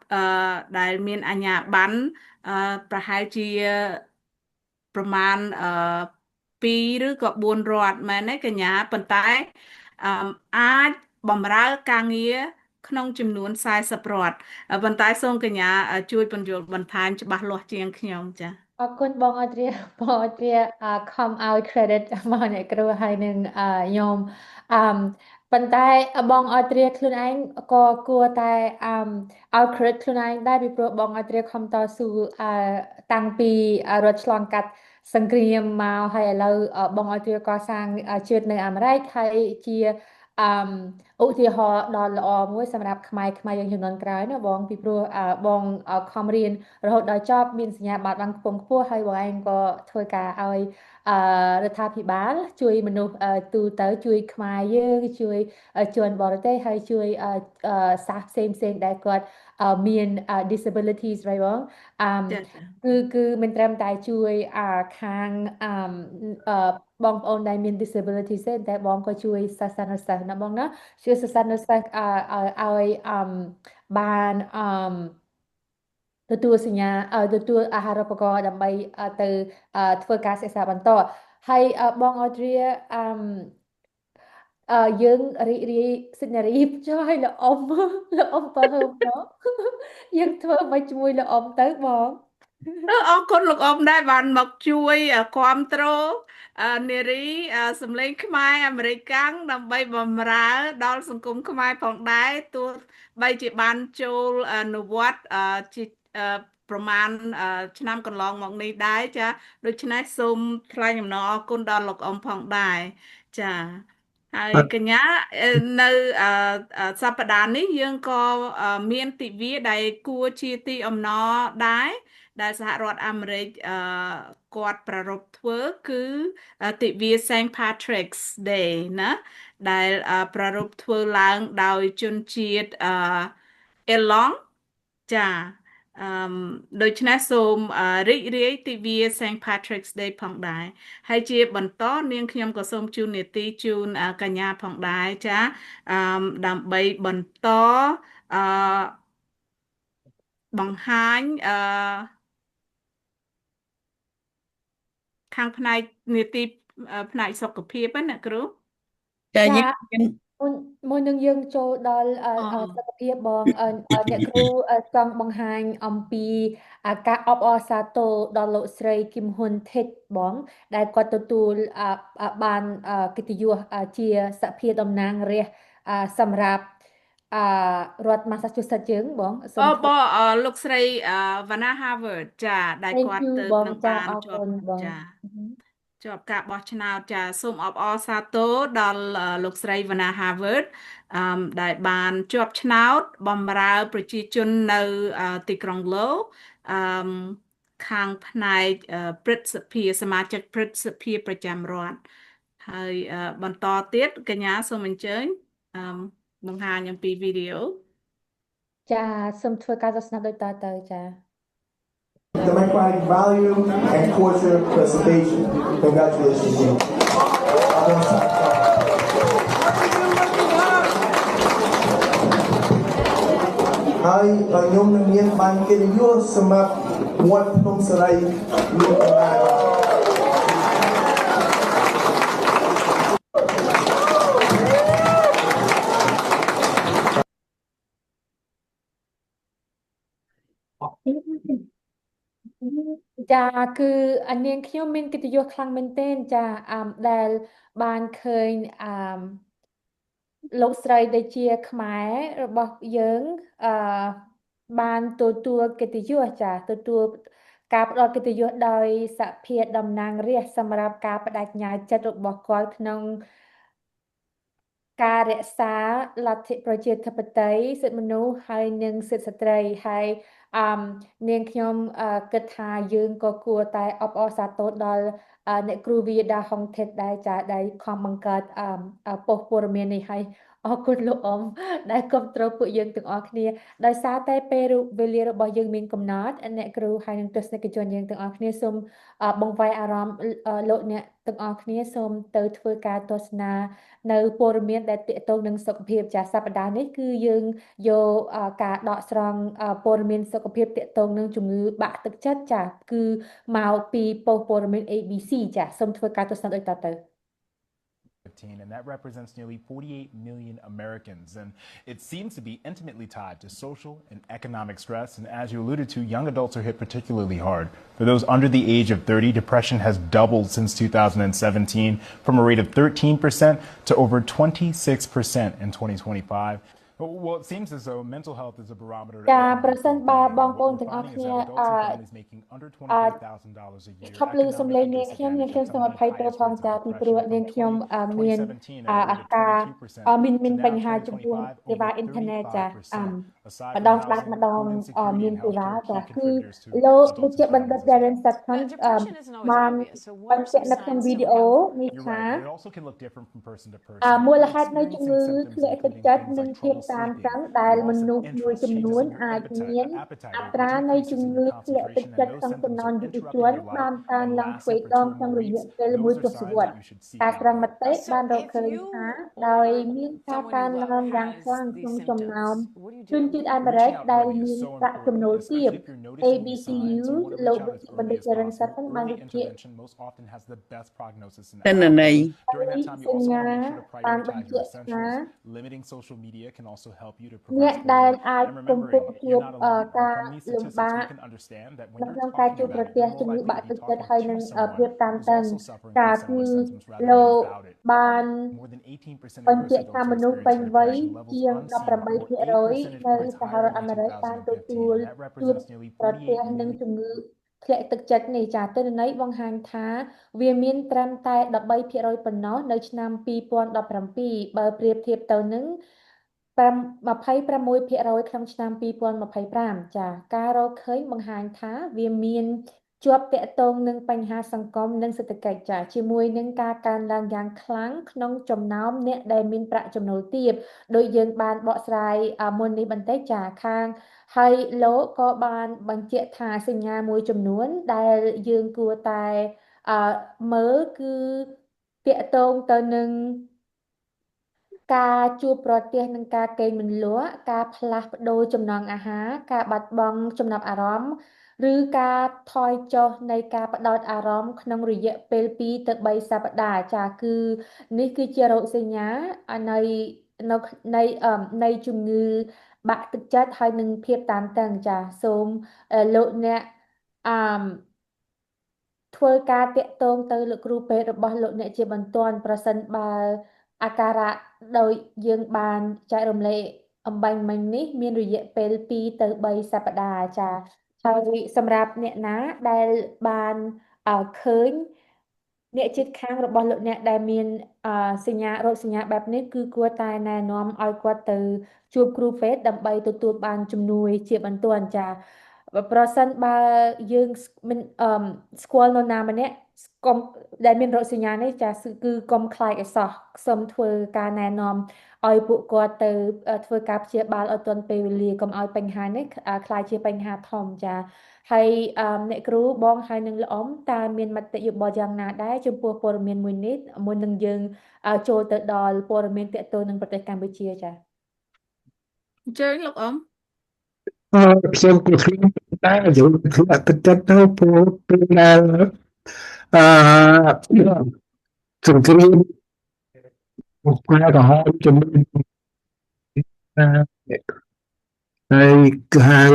ដែលមានអាជ្ញាប័ណ្ណប្រហែលជាប្រមាណ2ឬក៏4រដ្ឋមែនទេកញ្ញាប៉ុន្តែអាចបម្រើការងារក្នុងចំនួន40រដ្ឋប៉ុន្តែសូមកញ្ញាជួយពន្យល់បន្ថែមច្បាស់លាស់ជាងខ្ញុំចាអរគុណបងអត់រៀខំឲ្យ credit មកអ្នកគ្រូហើយនឹងខ្ញុំប៉ុន្តែបងអត់រៀខ្លួនឯងក៏គួរតែឲ្យ credit ខ្លួនឯងដែរពីព្រោះបងអត់រៀខំតស៊ូតាំងពីរត់ឆ្លងកាត់សង្គ្រាមមកហើយឥឡូវបងអត់រៀកសាងជាតិនៅអាមេរិកហើយជាឧទាហរណ៍ដ៏ល្អមួយសម្រាប់ខ្មែរយើងជំនាន់ក្រោយណាបងពីព្រោះបងខំរៀនរហូតដល់ចប់មានសញ្ញាបត្របានខ្ពង់ខ្ពស់ហើយបងឯងក៏ធ្វើការឲ្យរដ្ឋាភិបាលជួយមនុស្សទូទៅជួយខ្មែរយើងជួយជនបរទេសហើយជួយសាសផ្សេងដែលគាត់មាន disabilities right បងគឺមិនត្រឹមតែជួយខាងបងប្អូនដែលមាន disabilities ទេតែបងក៏ជួយសិស្សនិស្សិតណាបងណាជួយសិស្សនិស្សិតឲ្យបានទទួលអាហារូបករណ៍ដើម្បីទៅធ្វើការសិក្សាបន្តហើយបងអត់រៀ យើងរីករាយសិនរីបចុះឲ្យលោកអ៊ំលោកអ៊ំបើហើមមកយើងធ្វើមកជាមួយលោកអ៊ំទៅបង អរគុណលោកអ៊ំដែរបានមកជួយគ្រប់គ្រងនារីសម្លេងខ្មែរអាមេរិកកាំងដើម្បីបម្រើដល់សង្គមខ្មែរផងដែរទោះបីជាបានចូលអនុវត្តជាប្រមាណឆ្នាំកន្លងមកនេះដែរចាដូច្នេះសូមថ្លែងអំណរអគុណដល់លោកអ៊ំផងដែរចាហើយកញ្ញានៅសប្តាហ៍នេះយើងក៏មានទិវាដែលគួរជាទីអំណរដែរដែលសហរដ្ឋអាមេរិកគាត់ប្រារព្ធធ្វើគឺទិវា Saint Patrick's Day ណាដែលប្រារព្ធធ្វើឡើងដោយជនជាតិអេឡង់ចាដូច្នេះសូមរីករាយទិវា Saint Patrick's Day ផងដែរហើយជាបន្តនាងខ្ញុំក៏សូមជូននាទីជូនកញ្ញាផងដែរចាដើម្បីបន្តបង្ហាញខាងផ្នែកនីតិផ្នែកសុខភាពណាគ្រូចាយើង មុននឹងយើងចូលដល់សុខភាពបងអ្នកគ្រូចង់បង្ហាញអំពីការអបអរសាទរដល់លោកស្រីគឹមហ៊ុនធីតបងដែលគាត់ទទួលបានកិត្តិយសជាសភាតំណាងរាស្ត្រសម្រាប់រដ្ឋ Massachusetts យើងបងសូមបងលោកស្រី Vanna Harvard ចាដែលគាត់ទៅនឹងបានជាប់ចាជាប់ការបោះឆ្នោតចាសូមអបអរសាទរដល់លោកស្រី Vanna Harvard ដែលបានជាប់ឆ្នោតបម្រើប្រជាជននៅទីក្រុងឡូខាងផ្នែកព្រឹទ្ធសភាសមាជិកព្រឹទ្ធសភាប្រចាំរដ្ឋហើយបន្តទៀតកញ្ញាសូមអញ្ជើញបង្ហាញអំពីវីដេអូចាសូមធ្វើការទស្សនាដូចតទៅចា Democratic value and culture preservation. Congratulations. ហើយខ្ញុំនឹងមានបានកិត្តិយសសម្រាប់វត្តភ្នំសារីលោកតាចាគឺនាងខ្ញុំមានកិត្តិយសខ្លាំងមែនទែនចាដែលបានឃើញលោកស្រីដែលជាខ្មែររបស់យើងបានទទួលកិត្តិយសចាទទួលការផ្ដល់កិត្តិយសដោយសភាតំណាងរាស្ត្រសម្រាប់ការបដិញ្ញាចិត្តរបស់គាត់ក្នុងការរក្សាលទ្ធិប្រជាធិបតេយ្យសិទ្ធិមនុស្សហើយនិងសិទ្ធិស្ត្រីហើយនាងខ្ញុំគិតថាយើងក៏គួរតែអបអរសាទរដល់អ្នកគ្រូវីដាហុងថេតដែរចាដែលខំបង្កើតប៉ុស្តិ៍ព័ត៌មាននេះហើយអរគុណលោកអ៊ំដែលគ្រប់គ្រងពួកយើងទាំងអស់គ្នាដោយសារតែពេលវេលារបស់យើងមានកំណត់អ្នកគ្រូហើយនិងទស្សនិកជនយើងទាំងអស់គ្នាសូមបង្វែរអារម្មណ៍លោកអ្នកទាំងអស់គ្នាសូមទៅធ្វើការទស្សនានៅព័ត៌មានដែលទាក់ទងនឹងសុខភាពចាសប្តាហ៍នេះគឺយើងយកការដកស្រង់ព័ត៌មានសុខភាពទាក់ទងនឹងជំងឺបាក់ទឹកចិត្តចាគឺមកពីប៉ុស្តិ៍ព័ត៌មាន ABC ចាសូមធ្វើការទស្សនាដូចតទៅand that represents nearly 48 million Americans. And it seems to be intimately tied to social and economic stress. And as you alluded to, young adults are hit particularly hard. For those under the age of 30, depression has doubled since 2017 from a rate of 13% to over 26% in 2025. Well, it seems as though mental health is a barometer. ចាប្រសិនបើបងប្អូនទាំងអស់គ្នាឈប់ឮសំឡេងនាងខ្ញុំសូមអភ័យទោសផងចាពីព្រោះនាងខ្ញុំមានមានបញ្ហាចំពោះសេវាអ៊ីនធឺណិតចាម្ដងស្ដាប់ម្ដងមានសេវាចាគឺលោកវិជ្ជបណ្ឌិត Darren Sutton បានបញ្ជាក់នៅក្នុងវីដេអូនេះថាមូលហេតុនៃជំងឺធ្លាក់ទឹកចិត្តនិងភាព តាម sleeping. តឹងដែល Loss ម of នុស្សមួយ interest ចំនួន changes in your អាចមាន appetite អ or ត្រានៃ decreases ជំ in ងឺ your ធ្លាក់ទឹក concentration. ចិត្ត And ក្នុង those ចំណោម symptoms យុ are វជន interrupting your បា life នកើន and ឡើង last ទ្វេ for ដ 2 ង or ក្នុង more រយៈ weeks. ពេល Those 1 are ទស signs វ that ត្សរ៍ you should seek ការ out ត្រងម help. តិបានរក If ឃើញ you ថា or ដោយមានការ someone កើ you ន love ឡើងយ៉ាង has ខ្លាំងក្នុង these ចំណោម symptoms, what do you ជន do? ជាតិអាមេរិ Reaching ក out ដែល early មាន is so ប្រាក់ចំណូល important, ទាប especially if you're noticing these ABCU signs. You want to លោក reach out វិ as ជ្ជបណ្ឌិ early ត as ចរិនសិទ្ធិ possible. បាន Early វិភាគ intervention most often has the best prognosis and ទិន្នន័យ outcomes. During ហើយ that time, you ស also ញ្ញា want to make sure to បានបញ្ prioritize ជា your ក់ថា essentials. Limiting social media can also help you to អ្នក provide ដែល stability. អាច And កំពុង remembering, ជួ you're ប not alone. And ការ from these លំ statistics, បា we ក can understand that នៅ when ក្ you're នងការ talking ជួប about ប្រ it, ទះ you're more ជំងឺ likely បា to ក់ be ទឹកចិត្ត talking ហើយ to នឹង ភាព someone តាន who's តឹង also suffering ចា from គឺ similar symptoms rather លោ than ក without it. បាន More than 18% of បញ្ជា U.S. ក់ថា adults are មនុស្សពេញ experiencing វ័យ depression levels ជាង unseen, or 8% 18% នៅ points សហ higher រដ្ឋ than អា in មេរិកបានទទួល 2015. And that ជួប represents nearly ប្រទះ 48 នឹង million. ជំងឺធ្លាក់ទឹកចិត្តនេះចាទិន្នន័យបង្ហាញថាវាមានត្រឹមតែ 13% ប៉ុណ្ណោះនៅឆ្នាំ 2017 បើប្រៀបធៀបទៅនឹង 26% ក្នុងឆ្នាំ 2025 ចាការរកឃើញបង្ហាញថាវាមានជាប់ទាក់ទងនឹងបញ្ហាសង្គមនិងសេដ្ឋកិច្ចចាជាមួយនឹងការកើនឡើងយ៉ាងខ្លាំងក្នុងចំណោមអ្នកដែលមានប្រាក់ចំណូលទាបដោយយើងបានបកស្រាយមុននេះបន្តិចចាខាងហើយលោកក៏បានបញ្ជាក់ថាសញ្ញាមួយចំនួនដែលយើងគួរតែមើលគឺទាក់ទងទៅនឹងការជួបប្រទះនឹងការកេងមិនលក់ការផ្លាស់ប្ដូរចំណង់អាហារការបាត់បង់ចំណាប់អារម្មណ៍ឬការថយចុះនៃការផ្ដោតអារម្មណ៍ក្នុងរយៈពេល2ទៅ3សប្តាហ៍ចាគឺនេះគឺជារោគសញ្ញានៃនៅនៃជំងឺបាក់ទឹកចិត្តហើយនឹងភាពតានតឹងចាសូមលោកអ្នកអឺធ្វើការតាក់ទងទៅលោកគ្រូពេទ្យរបស់លោកអ្នកជាបន្ទាន់ប្រសិនបើអាការៈដោយយើងបានចែករំលែកអំបញ្ញមិញនេះមានរយៈពេល2ទៅ3សប្តាហ៍ចាហើយសម្រាប់អ្នកណាដែលបានឃើញអ្នកជិតខាងរបស់លោកអ្នកដែលមានសញ្ញារោគសញ្ញាបែបនេះគឺគួរតែណែនាំឲ្យគាត់ទៅជួបគ្រូពេទ្យដើម្បីទទួលបានជំនួយជាបន្ទាន់ចាប្រសិនបើយើងមិនស្គាល់នរណាម្នាក់កុំដែលមានរោគសញ្ញានេះចាគឺកុំខ្លាចអសោះសូមធ្វើការណែនាំឲ្យពួកគាត់ទៅធ្វើការព្យាបាលឲ្យទាន់ពេលវេលាកុំឲ្យបញ្ហានេះខ្លាចជាបញ្ហាធំចាហើយអ្នកគ្រូបងហើយនឹងល្អមតើមានមតិយោបល់យ៉ាងណាដែរចំពោះព័ត៌មានមួយនេះមុននឹងយើងចូលទៅដល់ព័ត៌មានទាក់ទងនឹងប្រទេសកម្ពុជាចាអញ្ជើញលោកអ៊ំ ខ្ញុំក៏ខ្ញុំដែរយល់ធ្លាក់ទឹកចិត្តទៅព្រោះពេលដែលសង្គ្រាមខ្មែរក្រហមជាមួយហើយខាង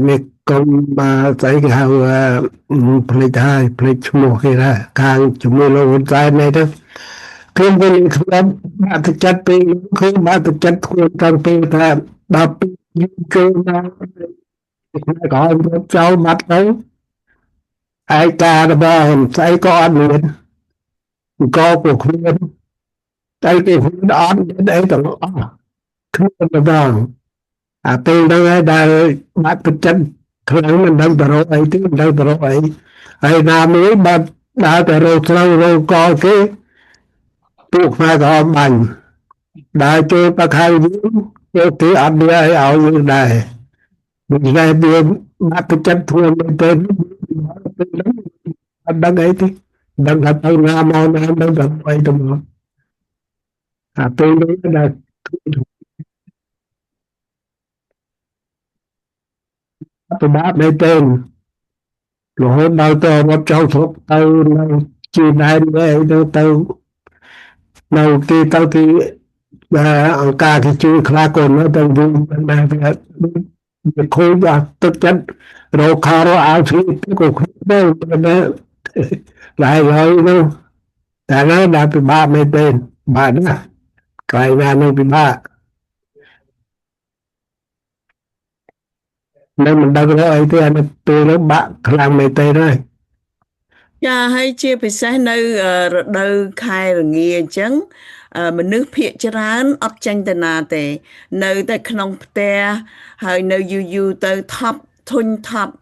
នេះកុំស្អីគេហៅផ្លេចហើយផ្លេចឈ្មោះគេដែរខាងជាមួយលោកហ៊ុនសែននេះទៅខ្ញុំវិញខ្ញុំបាក់ទឹកចិត្តពេលខ្ញុំបាក់ទឹកចិត្តខ្លួនតាំងពីថាដល់ពេលយើងចូលមកខ្មែរក្រហមរត់ចោលបាត់ទៅឯការបស់ហ៊ុនសែនក៏អត់មានក៏ពួកខ្លួនតែគេខ្លួនអត់មានអីទាំងអស់ខ្លួនដល់ពេលហ្នឹងឯងដែលបាក់ទឹកចិត្តខ្លាំងមិនដឹងទៅរកអីទេមិនដឹងទៅរកអីហើយណាមួយបាត់ដើរទៅរកស្រូវរកកគេពួកខ្មែរក្រហមបាញ់ដើរចូលទៅខាងយើងពួកគេអត់មានអីឲ្យយើងដែរដូច្នេះវាបាក់ទឹកចិត្តធ្ងន់មែនទែនពេលហ្នឹងអត់ដឹងអីទេដឹងថាទៅណាមកណាដឹងតែអីទៅមកពេលនេះដែលពិបាកមែនទែនរហូតដល់ទៅរត់ចោលស្រុកទៅនៅជាណែនទៅនៅទីទៅទីអង្គការគេជួយខ្លះក៏នៅទៅវិញដែរវាខូចអត់ទឹកចិត្តរកខោរកអាវស្លៀកក៏ខូចដែរហើយនោះតែណាដែលពិបាកមែនទែនបាទណាកន្លែងណានឹងពិបាកនៅមិនដឹងរកអីទេអានេះពេលនោះបាក់ខ្លាំងមែនទែនហើយចាហើយជាពិសេសនៅរដូវខែរងាអញ្ចឹងមនុស្សភាគច្រើនអត់ចេញទៅណាទេនៅតែក្នុងផ្ទះហើយនៅយូរទៅថប់ធុញថប់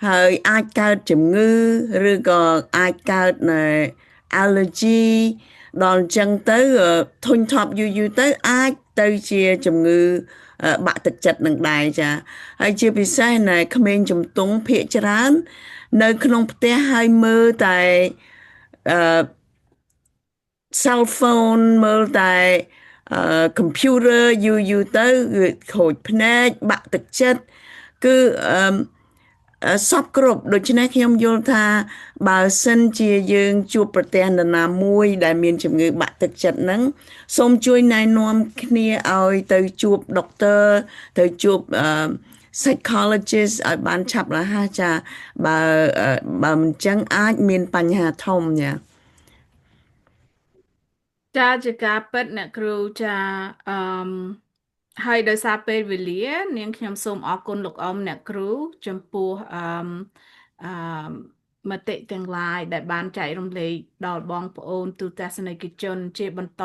ហើយអាចកើតជំងឺឬក៏អាចកើតallergy ដល់ចឹងទៅធុញថប់យូរទៅអាចទៅជាជំងឺបាក់ទឹកចិត្តនឹងដែរចាហើយជាពិសេសណែក្មេងជំទង់ភាគច្រើននៅក្នុងផ្ទះហើយមើលតែcell phone មើលតែcomputer យូរទៅខូចភ្នែកបាក់ទឹកចិត្តគឺសពគ្រប់ដូច្នេះខ្ញុំយល់ថាបើសិនជាយើងជួបប្រទះនរណាមួយដែលមានជំងឺបាក់ទឹកចិត្តហ្នឹងសូមជួយណែនាំគ្នាឲ្យទៅជួបដុកទ័រទៅជួបpsychologist ឲ្យបានឆាប់រហ័សចាបើមិនចឹងអាចមានបញ្ហាធំចាជាការពិតអ្នកគ្រូចាហើយដោយសារពេលវេលានាងខ្ញុំសូមអរគុណលោកអ៊ំអ្នកគ្រូចំពោះមតិទាំងឡាយដែលបានចែករំលែកដល់បងប្អូនទូទស្សនិកជនជាបន្ត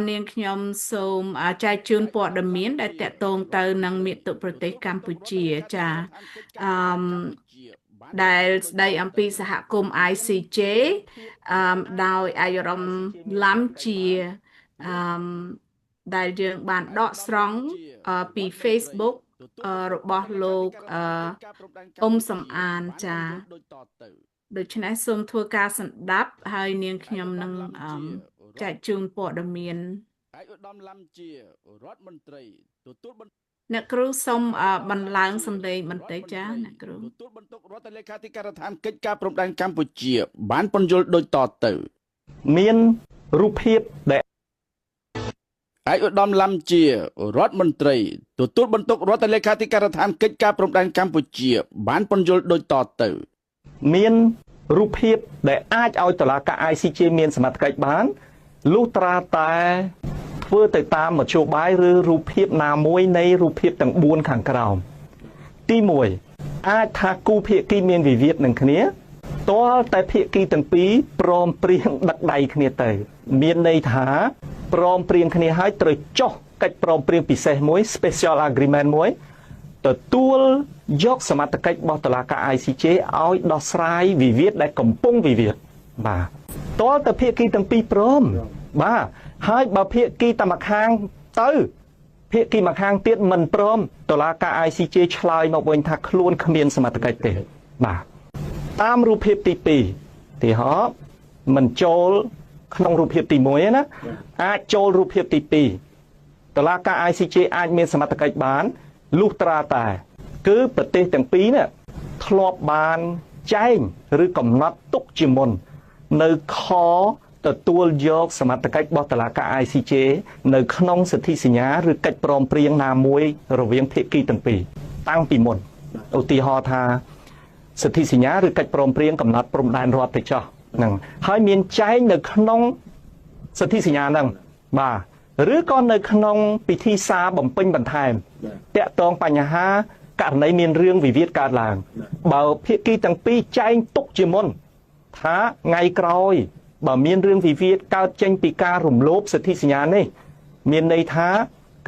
នាងខ្ញុំសូមចែកជូនព័ត៌មានដែលតាក់ទងទៅនឹងមាតុប្រទេសកម្ពុជាចាដែលស្ដីអំពីសហគមន៍ ICJ ដោយអាយរំឡាំជាដែលយើងបានដកស្រង់ពី Facebook របស់លោកអ៊ុំសំអានចាដូច្នេះសូមធ្វើការសម្ដាប់ហើយនាងខ្ញុំនឹងចែកជូនព័ត៌មានឯកឧត្តមឡាំជារដ្ឋមន្ត្រីទទួលអ្នកគ្រូសូមបន្លងសម្លេងបន្តិចចាអ្នកគ្រូទទួលបន្ទុករដ្ឋលេខាធិការដ្ឋានកិច្ចការព្រំដែនកម្ពុជាបានពន្យល់ដូចតទៅមានរូបភាពដែលឯកឧត្តមឡាំជារដ្ឋមន្ត្រីទទួលបន្ទុករដ្ឋលេខាធិការដ្ឋានកិច្ចការព្រំដែនកម្ពុជាបានពន្យល់ដូចតទៅមានរូបភាពដែលអាចឲ្យតុលាការ ICJ មានសមត្ថកិច្ចបានលុះត្រាតែធ្វើទៅតាមមធ្យោបាយឬរូបភាពណាមួយនៃរូបភាពទាំង4ខាងក្រោមទី1អាចថាគូភាគីមានវិវាទនឹងគ្នាទាល់តែភាគីទាំងពីរព្រមព្រៀងដឹកដៃគ្នាទៅមានន័យថាព្រមព្រៀងគ្នាហើយត្រូវចុះកិច្ចព្រមព្រៀងពិសេសមួយ Special Agreement មួយទទួលយកសមត្ថកិច្ចរបស់តុលាការ ICJ ឲ្យដោះស្រាយវិវាទដែលកំពុងវិវាទបាទទាល់តែភាគីទាំងពីរព្រមបាទហើយបើភាគីតែម្ខាងទៅភាគីម្ខាងទៀតមិនព្រមតុលាការ ICJ ឆ្លើយមកវិញថាខ្លួនគ្មានសមត្ថកិច្ចទេបាទតាមរូបភាពទី2ទីហោមិនចូលក្នុងរូបភាពទី1ណាអាចចូលរូបភាពទី2តុលាការ ICJ អាចមានសមត្ថកិច្ចបានលុះត្រាតែគឺប្រទេសទាំងពីរនេះធ្លាប់បានចែងឬកំណត់ទុកជាមុននៅខទទួលយកសមត្ថកិច្ចរបស់តុលាការ ICJ នៅក្នុងសន្ធិសញ្ញាឬកិច្ចព្រមព្រៀងណាមួយរវាងភាគីទាំងពីរតាំងពីមុនឧទាហរណ៍ថាសន្ធិសញ្ញាឬកិច្ចព្រមព្រៀងកំណត់ព្រំដែនរដ្ឋទៅចោះហ្នឹងហើយមានចែងនៅក្នុងសន្ធិសញ្ញាហ្នឹងបាទឬក៏នៅក្នុងពិធីសារបំពេញបន្ថែមតាក់ទងបញ្ហាករណីមានរឿងវិវាទកើតឡើងបើភាគីទាំងពីរចែងទុកជាមុនថាថ្ងៃក្រោយបើមានរឿងវិវាទកើតចេញពីការរំលោភសិទ្ធិសញ្ញានេះមានន័យថា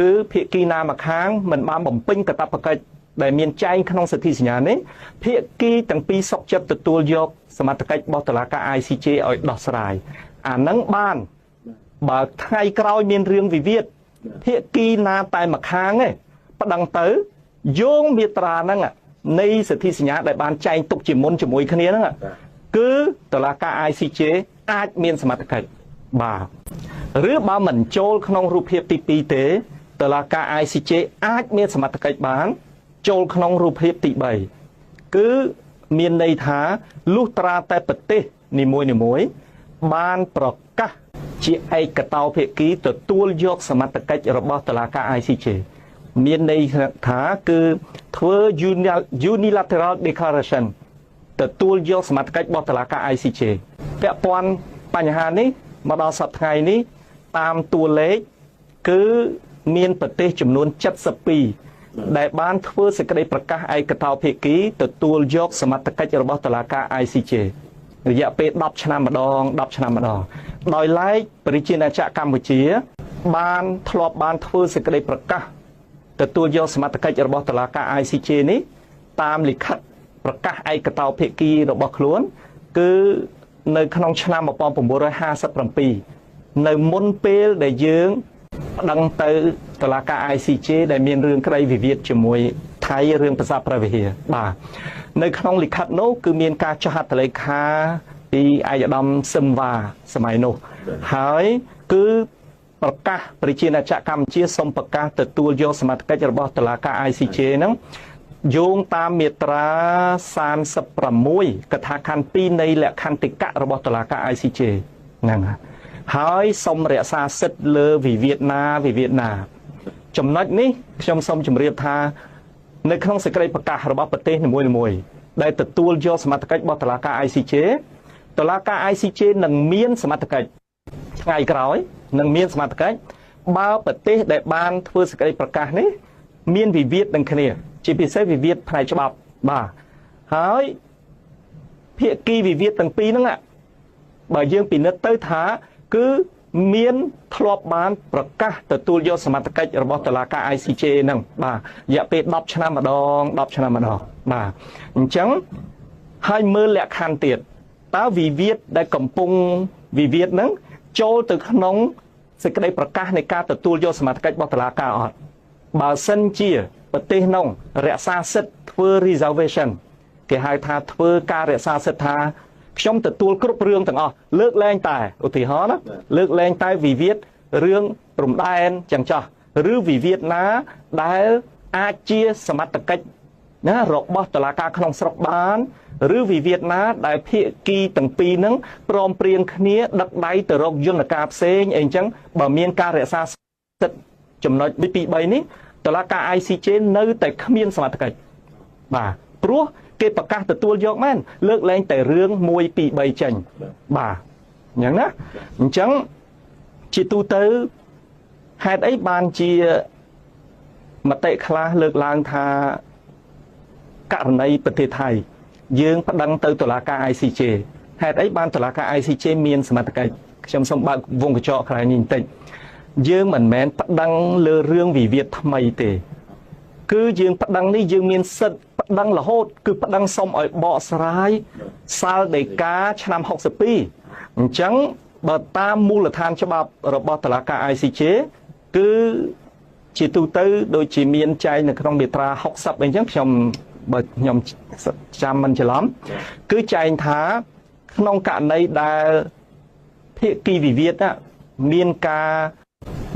គឺភាគីណាម្ខាងមិនបានបំពេញកាតព្វកិច្ចដែលមានចែងក្នុងសន្ធិសញ្ញានេះភាគីទាំងពីរសុខចិត្តទទួលយកសមត្ថកិច្ចរបស់តុលាការ ICJ ឲ្យដោះស្រាយអានឹងបានបើថ្ងៃក្រោយមានរឿងវិវាទភាគីណាតែម្ខាងឯងប្តឹងទៅយោងមាត្រាហ្នឹងនៃសន្ធិសញ្ញាដែលបានចែងទុកជាមុនជាមួយគ្នាហ្នឹងគឺតុលាការ ICJ អាចមានសមត្ថកិច្ចបាទឬបើមិនចូលក្នុងរូបភាពទី2ទេតុលាការ ICJ អាចមានសមត្ថកិច្ចបានចូលក្នុងរូបភាពទី3គឺមានន័យថាលុះត្រាតែប្រទេសនីមួយបានប្រកាសជាឯកតោភាគីទទួលយកសមត្ថកិច្ចរបស់តុលាការ ICJ មានន័យថាគឺធ្វើ unilateral declaration ទទួលយកសមត្ថកិច្ចរបស់តុលាការ ICJ ពាក់ព័ន្ធបញ្ហានេះមកដល់សប្តាហ៍ថ្ងៃនេះតាមតួលេខគឺមានប្រទេសចំនួន72ដែលបានធ្វើសេចក្តីប្រកាសឯកតោភាគីទទួលយកសមត្ថកិច្ចរបស់តុលាការ ICJ រយៈពេល10ឆ្នាំម្ដងដោយឡែកប្រជាណាចក្រកម្ពុជាបានធ្លាប់បានធ្វើសេចក្តីប្រកាសទទួលយកសមត្ថកិច្ចរបស់តុលាការ ICJ នេះតាមលិខិតប្រកាសឯកតោភាគីរបស់ខ្លួនគឺនៅក្នុងឆ្នាំ1957 នៅមុនពេលដែលយើងដឹងទៅតុលាការ ICJ ដែលមានរឿងក្តីវិវាទជាមួយថៃរឿងប្រសាទព្រះវិហារបាទនៅក្នុងលិខិតនោះគឺមានការចុះហត្ថលេខាពីឯកឧត្តមសឹមវ៉ាសម័យនោះហើយគឺប្រកាសប្រជាណាចក្រកម្ពុជាសូមប្រកាសទទួលយកសមត្ថកិច្ចរបស់តុលាការ ICJ ហ្នឹងយោងតាមមាត្រា36កថាខណ្ឌ2នៃលក្ខន្តិកៈរបស់តុលាការ ICJ ហ្នឹងហើយសូមរក្សាសិទ្ធិលើវិវាទណាចំណុចនេះខ្ញុំសូមជម្រាបថានៅក្នុងសេចក្តីប្រកាសរបស់ប្រទេសនីមួយៗដែលទទួលយកសមត្ថកិច្ចរបស់តុលាការ ICJ តុលាការ ICJ នឹងមានសមត្ថកិច្ចថ្ងៃក្រោយនឹងមានសមត្ថកិច្ចបើប្រទេសដែលបានធ្វើសេចក្តីប្រកាសនេះមានវិវាទនឹងគ្នាជាពិសេសវិវាទផ្នែកច្បាប់បាទហើយភាគីវិវាទទាំងពីរហ្នឹងបើយើងពិនិត្យទៅថាគឺមានធ្លាប់បានប្រកាសទទួលយកសមត្ថកិច្ចរបស់តុលាការ ICJ ហ្នឹងបាទរយៈពេល10ឆ្នាំម្ដងបាទអញ្ចឹងហើយមើលលក្ខខណ្ឌទៀតតើវិវាទដែលកំពុងវិវាទហ្នឹងចូលទៅក្នុងសេចក្តីប្រកាសនៃការទទួលយកសមត្ថកិច្ចរបស់តុលាការអត់បើសិនជាប្រទេសនោះរក្សាសិទ្ធិធ្វើ reservation គេហៅថាធ្វើការរក្សាសិទ្ធិថាខ្ញុំទទួលគ្រប់រឿងទាំងអស់លើកលែងតែឧទាហរណ៍ណាលើកលែងតែវិវាទរឿងព្រំដែនចឹងចោះឬវិវាទណាដែលអាចជាសមត្ថកិច្ចណារបស់តុលាការក្នុងស្រុកបានឬវិវាទណាដែលភាគីទាំងពីរហ្នឹងព្រមព្រៀងគ្នាដឹកដៃទៅរកយន្តការផ្សេងអីចឹងបើមានការរក្សាសិទ្ធិចំណុច1 2 3នេះតុលាការ ICJ នៅតែគ្មានសមត្ថកិច្ចបាទព្រោះគេប្រកាសទទួលយកមែនលើកលែងតែរឿង1 2 3ចេញបាទអញ្ចឹងណាអញ្ចឹងជាទូទៅហេតុអីបានជាមតិខ្លះលើកឡើងថាករណីប្រទេសថៃយើងប្តឹងទៅតុលាការ ICJ ហេតុអីបានតុលាការ ICJ មានសមត្ថកិច្ចខ្ញុំសូមបើកវងកញ្ចក់ខ្លះនេះបន្តិចយើងមិនមែនប្តឹងលើរឿងវិវាទថ្មីទេគឺយើងប្តឹងនេះយើងមានសិទ្ធិប្តឹងរហូតគឺប្តឹងសុំឲ្យបកស្រាយសាលដីកាឆ្នាំ62អញ្ចឹងបើតាមមូលដ្ឋានច្បាប់របស់តុលាការ ICJ គឺជាទូទៅដូចជាមានចែងនៅក្នុងមាត្រា60អីចឹងបើខ្ញុំចាំមិនច្រឡំគឺចែងថាក្នុងករណីដែលភាគីវិវាទមានការ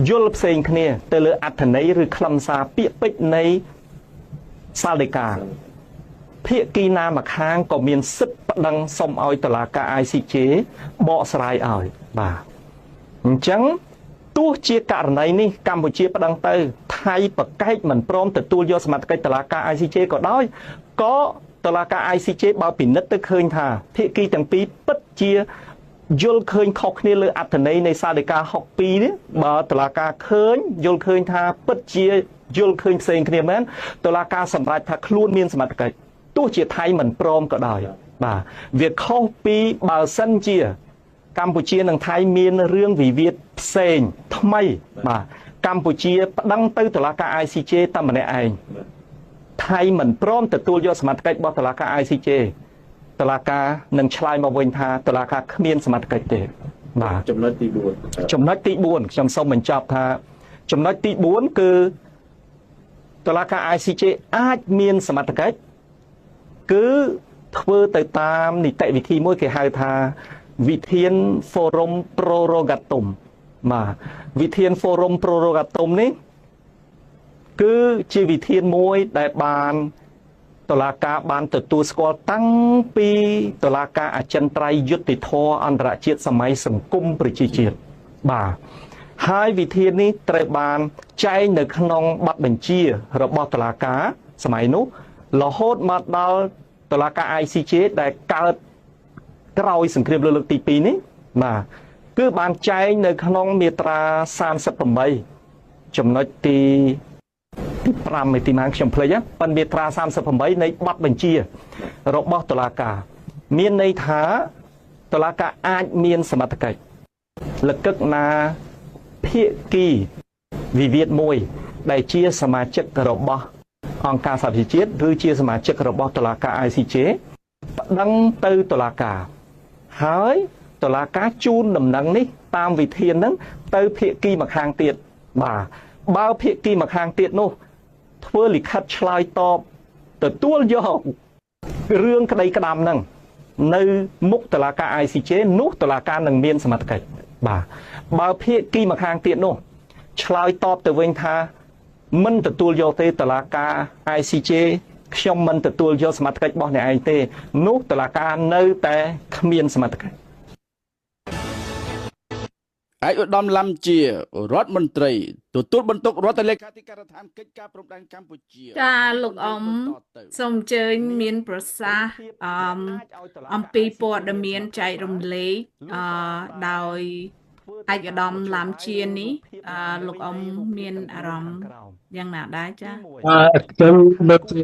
យល់ផ្សេងគ្នាទៅលើអត្ថន័យឬខ្លឹមសារពាក្យពេចន៍នៃសាលដីកាភាគីណាម្ខាងក៏មានសិទ្ធិប្តឹងសុំឲ្យតុលាការ ICJ បកស្រាយឲ្យបាទអញ្ចឹងទោះជាករណីនេះកម្ពុជាប្តឹងទៅថៃប្រកែកមិនព្រមទទួលយកសមត្ថកិច្ចតុលាការ ICJ ក៏ដោយក៏តុលាការ ICJ បើពិនិត្យទៅឃើញថាភាគីទាំងពីរពិតជាយល់ឃើញខុសគ្នាលើអត្ថន័យនៃសាលដីកា62នេះបើតុលាការឃើញយល់ឃើញថាពិតជាយល់ឃើញផ្សេងគ្នាមែនតុលាការសម្រេចថាខ្លួនមានសមត្ថកិច្ចទោះជាថៃមិនព្រមក៏ដោយបាទវាខុសពីបើសិនជាកម្ពុជានិងថៃមានរឿងវិវាទផ្សេងថ្មីបាទកម្ពុជាប្តឹងទៅតុលាការ ICJ តែម្នាក់ឯងថៃមិនព្រមទទួលយកសមត្ថកិច្ចរបស់តុលាការ ICJ តុលាការនឹងឆ្លើយមកវិញថាតុលាការគ្មានសមត្ថកិច្ចទេបាទចំណុចទី4ខ្ញុំសូមបញ្ចប់ថាចំណុចទី4គឺតុលាការ ICJ អាចមានសមត្ថកិច្ចគឺធ្វើទៅតាមនីតិវិធីមួយគេហៅថាវិធាន Forum Prorogatum បាទវិធាន Forum Prorogatum នេះគឺជាវិធានមួយដែលបានតុលាការបានទទួលស្គាល់តាំងពីតុលាការអចិន្ត្រៃយ៍យុត្តិធម៌អន្តរជាតិសម័យសង្គមប្រជាជាតិបាទហើយវិធាននេះត្រូវបានចែងនៅក្នុងបទបញ្ជារបស់តុលាការសម័យនោះរហូតមកដល់តុលាការ ICJ ដែលកើតក្រោយសង្គ្រាមលោកលើកទី2នេះបាទគឺបានចែងនៅក្នុងមាត្រា38ចំណុចទី5ទីម៉ានខ្ញុំភ្លេចប៉ុន្តែមាត្រា38នៃបទបញ្ជារបស់តុលាការមានន័យថាតុលាការអាចមានសមត្ថកិច្ចលក្ខណៈណាភាគីវិវាទមួយដែលជាសមាជិករបស់អង្គការសហប្រជាជាតិឬជាសមាជិករបស់តុលាការ ICJ ប្តឹងទៅតុលាការហើយតុលាការជូនដំណឹងនេះ តាមវិធានហ្នឹងទៅភាគីម្ខាងទៀតបាទបើភាគីម្ខាងទៀតនោះធ្វើលិខិតឆ្លើយតបទទួលយករឿងក្តីក្តាំហ្នឹងនៅមុខតុលាការ ICJ នោះតុលាការនឹងមានសមត្ថកិច្ចបាទបើភាគីម្ខាងទៀតនោះឆ្លើយតបទៅវិញថាមិនទទួលយកទេតុលាការ ICJ ខ្ញុំមិនទទួលយកសមត្ថកិច្ចរបស់អ្នកឯងទេនោះតុលាការនៅតែគ្មានសមត្ថកិច្ច ឯកឧត្តមឡាំជារដ្ឋមន្ត្រីទទួលបន្ទុករដ្ឋលេខាធិការដ្ឋានកិច្ចការព្រំដែនកម្ពុជាចាលោកអ៊ំសូមអញ្ជើញមានប្រសាសន៍អំពីព័ត៌មានចែករំលែកដោយឯកឧត្តមឡាំជានេះលោកអ៊ំមានអារម្មណ៍យ៉ាងណាដែរចាខ្ញុំលើកពី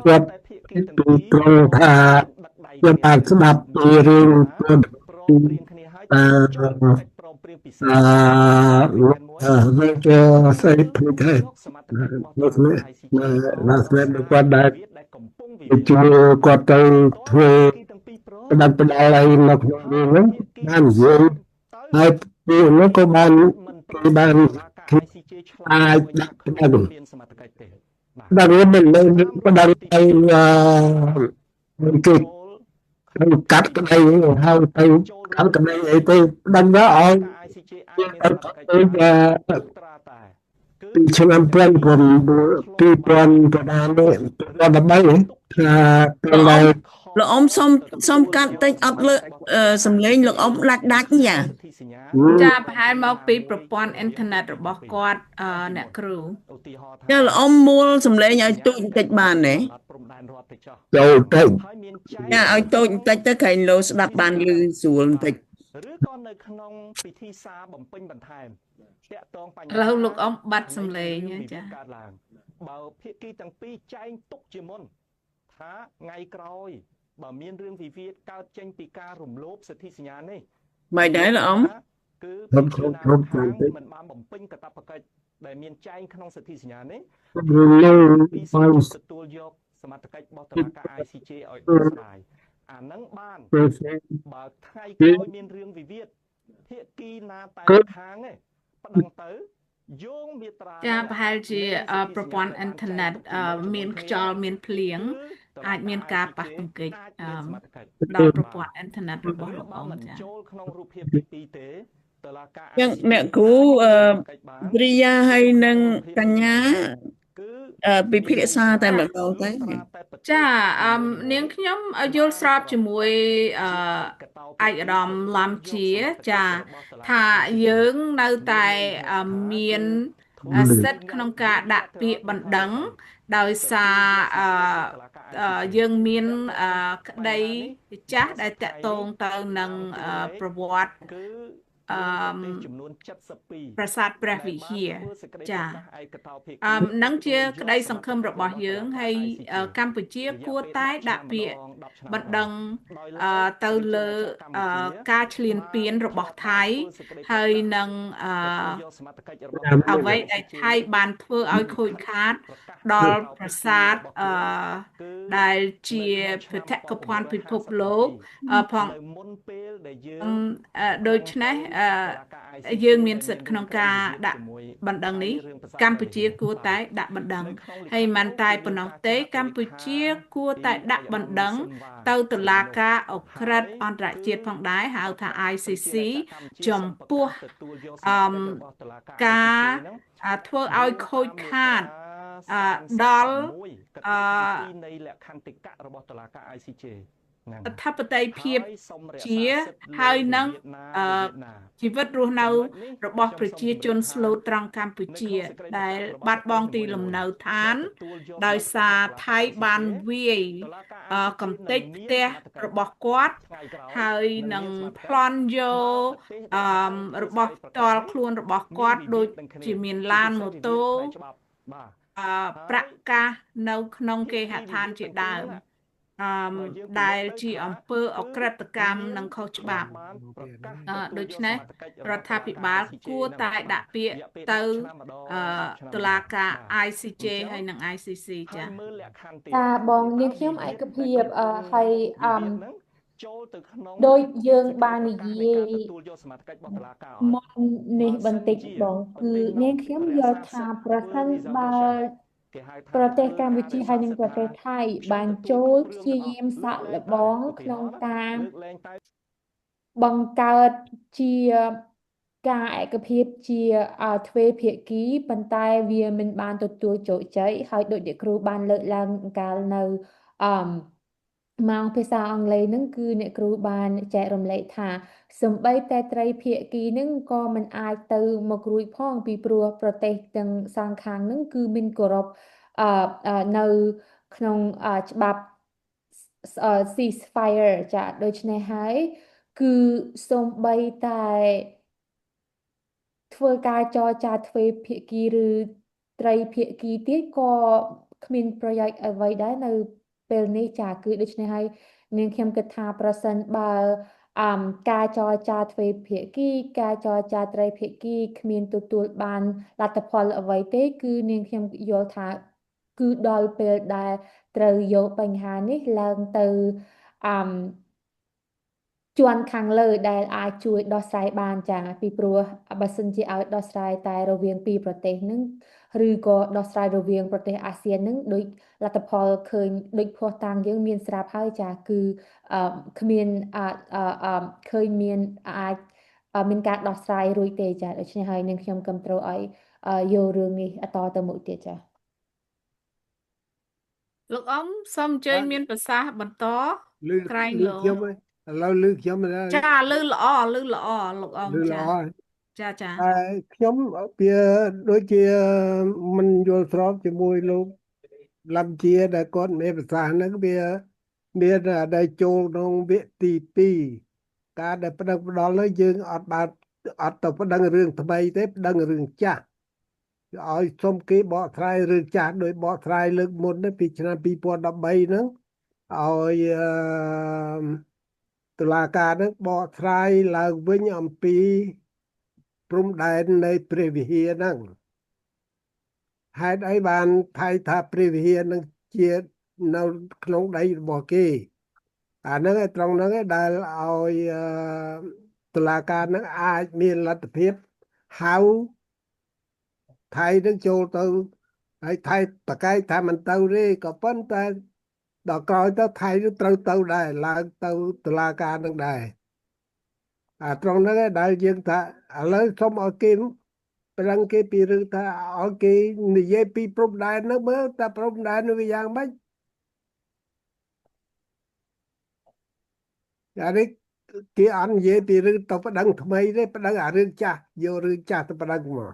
គាត់ពីត្រង់ថាខ្ញុំបានស្ដាប់ពីរឿងវាជាស្អីព្រឹកហើយលោកណាស្មែគាត់ដែរជួយគាត់ទៅធ្វើផ្ដាល់ឲ្យនៅក្នុងនេះបាននិយាយហើយពីនោះក៏បានអាចដាក់ផ្ដាល់ដល់វាមិនផ្ដាល់ទៅគឺកាត់ក្តីហើយទៅកាត់ក្តីអីទៅដឹងទៅឲ្យពីឆ្នាំ2013ថាពេលលោកអ៊ំសុំកាត់តិចអត់លើសំឡេងលោកអ៊ំដាច់យ៉ាចាប្រហែលមកពីប្រព័ន្ធអ៊ីនធឺណិតរបស់គាត់អ្នកគ្រូចាលោកអ៊ំមូលសំឡេងឲ្យទូចបន្តិចបានទេចូលទៅចាឲ្យតូចបន្តិចទៅក្រែងលោស្ដាប់បានលឺស្រួលបន្តិចឬក៏នៅក្នុងពិធីសារបំពេញបន្ថែមតាក់ទងបញ្ហាឥឡូវលោកអ៊ំបាត់សំឡេងចាកើតឡើងបើភាគីទាំងពីរចែងទុកជាមុនថាថ្ងៃក្រោយបើមានរឿងវិវាទកើតចេញពីការរំលោភសិទ្ធិសញ្ញានេះមិនដែរលោកអ៊ំគឺមិនបានបំពេញកាតព្វកិច្ចដែលមានចែងក្នុងសិទ្ធិសញ្ញានេះទទួលយកសមត្ថកិច្ចរបស់តុលាការ ICJ ឲ្យដោះស្រាយអានឹងបានបើថ្ងៃក្រោយមានរឿងវិវាទភាគីណាតែខាងឯងប្តឹងទៅយោងមាត្រាចាប្រហែលជាប្រព័ន្ធអ៊ីនធឺណិតមានខ្យល់មានភ្លៀងអាចមានការប៉ះទង្គិចដល់ប្រព័ន្ធអ៊ីនធឺណិតរបស់លោកអ៊ំចាចូលក្នុងរូបភាពទី2ទេតុលាការយ៉ាងអ្នកគ្រូព្រិយាហើយនឹងកញ្ញាពិភាក្សាតែម្ដងទៅចានាងខ្ញុំយល់ស្របជាមួយឯកឧត្តមឡាំជាចាថាយើងនៅតែមានសិទ្ធិក្នុងការដាក់ពាក្យបណ្ដឹងដោយសារយើងមានក្តីចាស់ដែលតាក់ទងទៅនឹងប្រវត្តិចំនួន72ប្រាសាទព្រះវិហារចានឹងជាក្តីសង្ឃឹមរបស់យើងហើយកម្ពុជាគួរតែដាក់ពាក្យបណ្ដឹងទៅលើការឈ្លានពានរបស់ថៃហើយនឹងអ្វីដែលថៃបានធ្វើឲ្យខូចខាតដល់ប្រាសាទដែលជាបេតិកភណ្ឌពិភពលោកផងមុនពេលដែលយើងដូច្នេះយើងមានសិទ្ធិក្នុងការដាក់បណ្ដឹងនេះកម្ពុជាគួរតែដាក់បណ្ដឹងហើយមិនតែប៉ុណ្ណោះទេកម្ពុជាគួរតែដាក់បណ្ដឹងទៅតុលាការអក្រិតអន្តរជាតិផងដែរហៅថា ICC ចំពោះការធ្វើឲ្យខូចខាតដល់នៃលក្ខន្តិកៈរបស់តុលាការ ICJ អធិបតេយ្យភាពជាហើយនឹងជីវិតរស់នៅរបស់ប្រជាជនស្លូតត្រង់កម្ពុជាដែលបាត់បង់ទីលំនៅឋានដោយសារថៃបានវាយកំទេចផ្ទះរបស់គាត់ហើយនឹងប្លន់យករបស់ផ្ទាល់ខ្លួនរបស់គាត់ដូចជាមានឡានម៉ូតូប្រាក់កាសនៅក្នុងគេហដ្ឋានជាដើមដែលជាអំពើអក្រិតកម្មនិងខុសច្បាប់ដូច្នេះរដ្ឋាភិបាលគួរតែដាក់ពាក្យទៅតុលាការ ICJ ហើយនិង ICC ចាបងនាងខ្ញុំឯកភាពហើយ ចូលទៅក្នុង ដូចយើង សេចក្តី បាន ប្រ និ កាស យា នៃការ យ ទទួលយកសមត្ថកិច្ចរបស់តុលាការអត់ មុននេះ បើ បន្ សិន តិច ជា បង ប្រ គឺ ទេសនោះ នាងខ្ញុំយ រ ល់ ក្សា ថា សិទ្ធិ ប្រ ធ្វើ សិន បើ reservation គេហៅថា ប្រទេស ធ្វើ កម្ ការ ពុជា ដោយ ហើយ ស និង ន្ ប្រ តា ទេស ថៃ ខ្ញុំ បាន ទទួល ចូល គ្រប់ ព្ រឿង យា ទាំងអស់ យាម សា លើ ក កលែ ល្ ង ប តែ ង ឧទា ក្ន ហ ង រណ៍ណា ការ លើកលែងតែ បង្កើតជា ការឯកភាពជា ទ្វេភាគី ប៉ុន្តែវាមិនបានទទួលជោគជ័យ ហើយដូចអ្នកគ្រូបានលើកឡើងកាលនៅ ម៉ោងភាសាអង់គ្លេសហ្នឹង គឺអ្នកគ្រូបានចែករំលែកថា សូម្បីតែត្រីភាគីហ្នឹងក៏មិនអាចទៅមករួចផង ពីព្រោះប្រទេសទាំងសងខាងហ្នឹងគឺមិនគោរព នៅក្នុង ច្បាប់ ceasefire ចា ដូច្នេះហើយ គឺសូម្បីតែ ធ្វើការចរចាទ្វេភាគី ឬត្រីភាគីទៀតក៏គ្មានប្រយោជន៍អ្វីដែរនៅពេលនេះចា គឺដូច្នេះហើយ នាងខ្ញុំគិតថា ប្រសិនបើ ការចរចាទ្វេភាគី ការចរចាត្រីភាគី គ្មានទទួលបានលទ្ធផលអ្វីទេ គឺនាងខ្ញុំយល់ថា គឺដល់ពេលដែលត្រូវយកបញ្ហានេះឡើងទៅ ជាន់ខាងលើដែលអាចជួយដោះស្រាយបានចា ពីព្រោះបើសិនជាឲ្យដោះស្រាយតែរវាងពីរប្រទេសហ្នឹង ឬក៏ដោះស្រាយរវាងប្រទេសអាស៊ានហ្នឹង ដូចលទ្ធផលឃើញដូចភស្តុតាងយើងមានស្រាប់ហើយចា គឺ គ្មាន ឃើញមាន អាច មានការដោះស្រាយរួចទេចា ដូច្នេះហើយនាងខ្ញុំគាំទ្រឲ្យ យករឿងនេះតទៅមុខទៀតចា លោកអ៊ំសូមអញ្ជើញមានប្រសាសន៍បន្ត លឺ ក្រែង លឺ លោ ខ្ញុំ ឥឡូវលឺខ្ញុំហើយ ចា លឺល្អ លឺល្អ លោកអ៊ំ លឺ ចា ល្អហើយ ចា ចា ខ្ញុំវាដូចជាមិនយល់ស្របជាមួយលោកលំជាដែលគាត់មានប្រសាសន៍ហ្នឹងវាមានដែលចូលក្នុងវគ្គទី2ការដែលប្តឹងផ្ដល់នោះយើងអត់បានអត់ទៅប្តឹងរឿងថ្មីទេប្តឹងរឿងចាស់ឲ្យសុំគេបកស្រាយរឿងចាស់ដោយបកស្រាយលើកមុននេះពីឆ្នាំ2013ហ្នឹងឲ្យតុលាការហ្នឹងបកស្រាយឡើងវិញអំពីព្រំដែននៃព្រះវិហារហ្នឹងហេតុអីបានថៃថាព្រះវិហារហ្នឹងជានៅក្នុងដីរបស់គេអាហ្នឹងឯត្រង់ហ្នឹងឯដែលឲ្យតុលាការហ្នឹងអាចមានលទ្ធភាពហៅថៃនឹងចូលទៅហើយថៃតកែកថាមិនទៅទេក៏ប៉ុន្តែដល់ក្រោយទៅថៃនឹងត្រូវទៅដែរឡើងទៅតុលាការនឹងដែរត្រង់ហ្នឹងឯដែលយើងថាឥឡូវសូមឲ្យគេប្រឹងគេពីរឿងថាឲ្យគេនិយាយពីព្រំដែនហ្នឹងមើលតែព្រំដែនវាយ៉ាងម៉េចអានេះគេអត់និយាយពីរឿងទៅប្តឹងថ្មីទេប្តឹងអារឿងចាស់យករឿងចាស់ទៅប្តឹងមក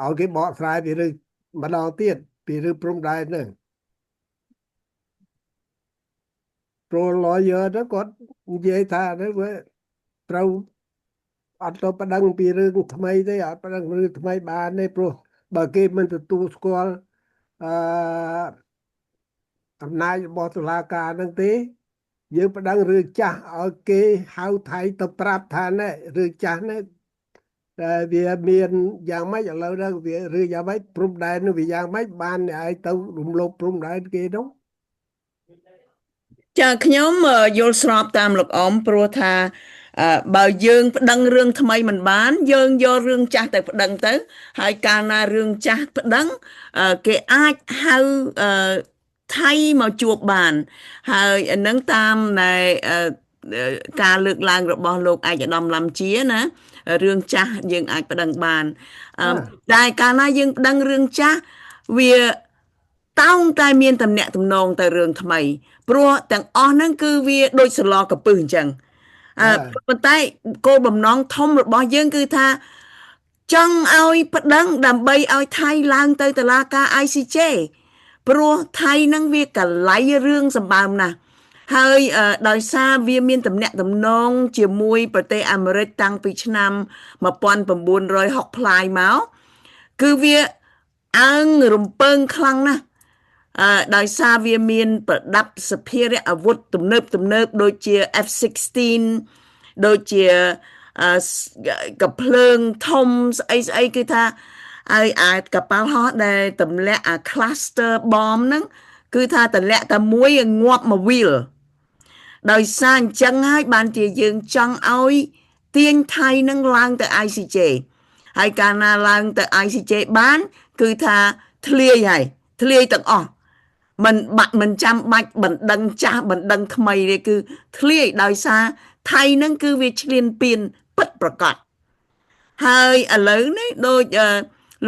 ឲ្យគេបកស្រាយពីរឿងម្ដងទៀតពីរឿងព្រំដែនហ្នឹងព្រោះ lawyer ហ្នឹងគាត់និយាយថាហ្នឹងវាត្រូវអត់ទៅប្តឹងពីរឿងថ្មីទេអត់ប្តឹងរឿងថ្មីបានទេព្រោះបើគេមិនទទួលស្គាល់អំណាចរបស់តុលាការហ្នឹងទេយើងប្តឹងរឿងចាស់ឲ្យគេហៅថៃទៅប្រាប់ថាណែរឿងចាស់នេះតែវាមានយ៉ាងម៉េចឥឡូវហ្នឹងវារឿងយ៉ាងម៉េចព្រំដែននោះវាយ៉ាងម៉េចបានឯងទៅរំលោភព្រំដែនគេនោះចាខ្ញុំយល់ស្របតាមលោកអ៊ំព្រោះថាបើយើងប្តឹងរឿងថ្មីមិនបានយើងយករឿងចាស់ទៅប្តឹងទៅហើយកាលណារឿងចាស់ប្តឹងគេអាចហៅថៃមកជួបបានហើយនឹងតាមដែលការលើកឡើងរបស់លោកឯកឧត្តមលំជាណារឿងចាស់យើងអាចប្តឹងបានតែកាលណាយើងប្តឹងរឿងចាស់វាតោងតែមានតំណែងតំណងទៅរឿងថ្មីព្រោះទាំងអស់ហ្នឹងគឺវាដូចសឡកពឹសអញ្ចឹងប៉ុន្តែគោលបំណងធំរបស់យើងគឺថាចង់ឲ្យប្តឹងដើម្បីឲ្យថៃឡើងទៅតុលាការ ICJ ព្រោះថៃហ្នឹងវាកលៃរឿងសម្បើមណាស់ហើយដោយសារវាមានតំណែងតំណងជាមួយប្រទេសអាមេរិកតាំងពីឆ្នាំ1960ប្លាយមកគឺវាអើងរំពើងខ្លាំងណាស់ដោយសារវាមានប្រដាប់សភារៈអាវុធទំនើបដូចជា F-16 ដូចជាកាភ្លើងធំស្អីគឺថាឲ្យអាចកប៉ាល់ហោះដែលទម្លាក់អា cluster bomb ហ្នឹងគឺថាទម្លាក់តែមួយងាប់មកវាល ដោយសារអញ្ចឹងហើយបានជាយើងចង់ឲ្យទាញថៃនឹងឡើងទៅ ICJ ហើយកាលណាឡើងទៅ ICJ បានគឺថាធ្លាយហើយធ្លាយទាំងអស់មិនចាំបាច់បណ្ដឹងចាស់បណ្ដឹងថ្មីទេគឺធ្លាយដោយសារថៃនឹងគឺវាឈ្លានពានពិតប្រាកដហើយឥឡូវនេះដូច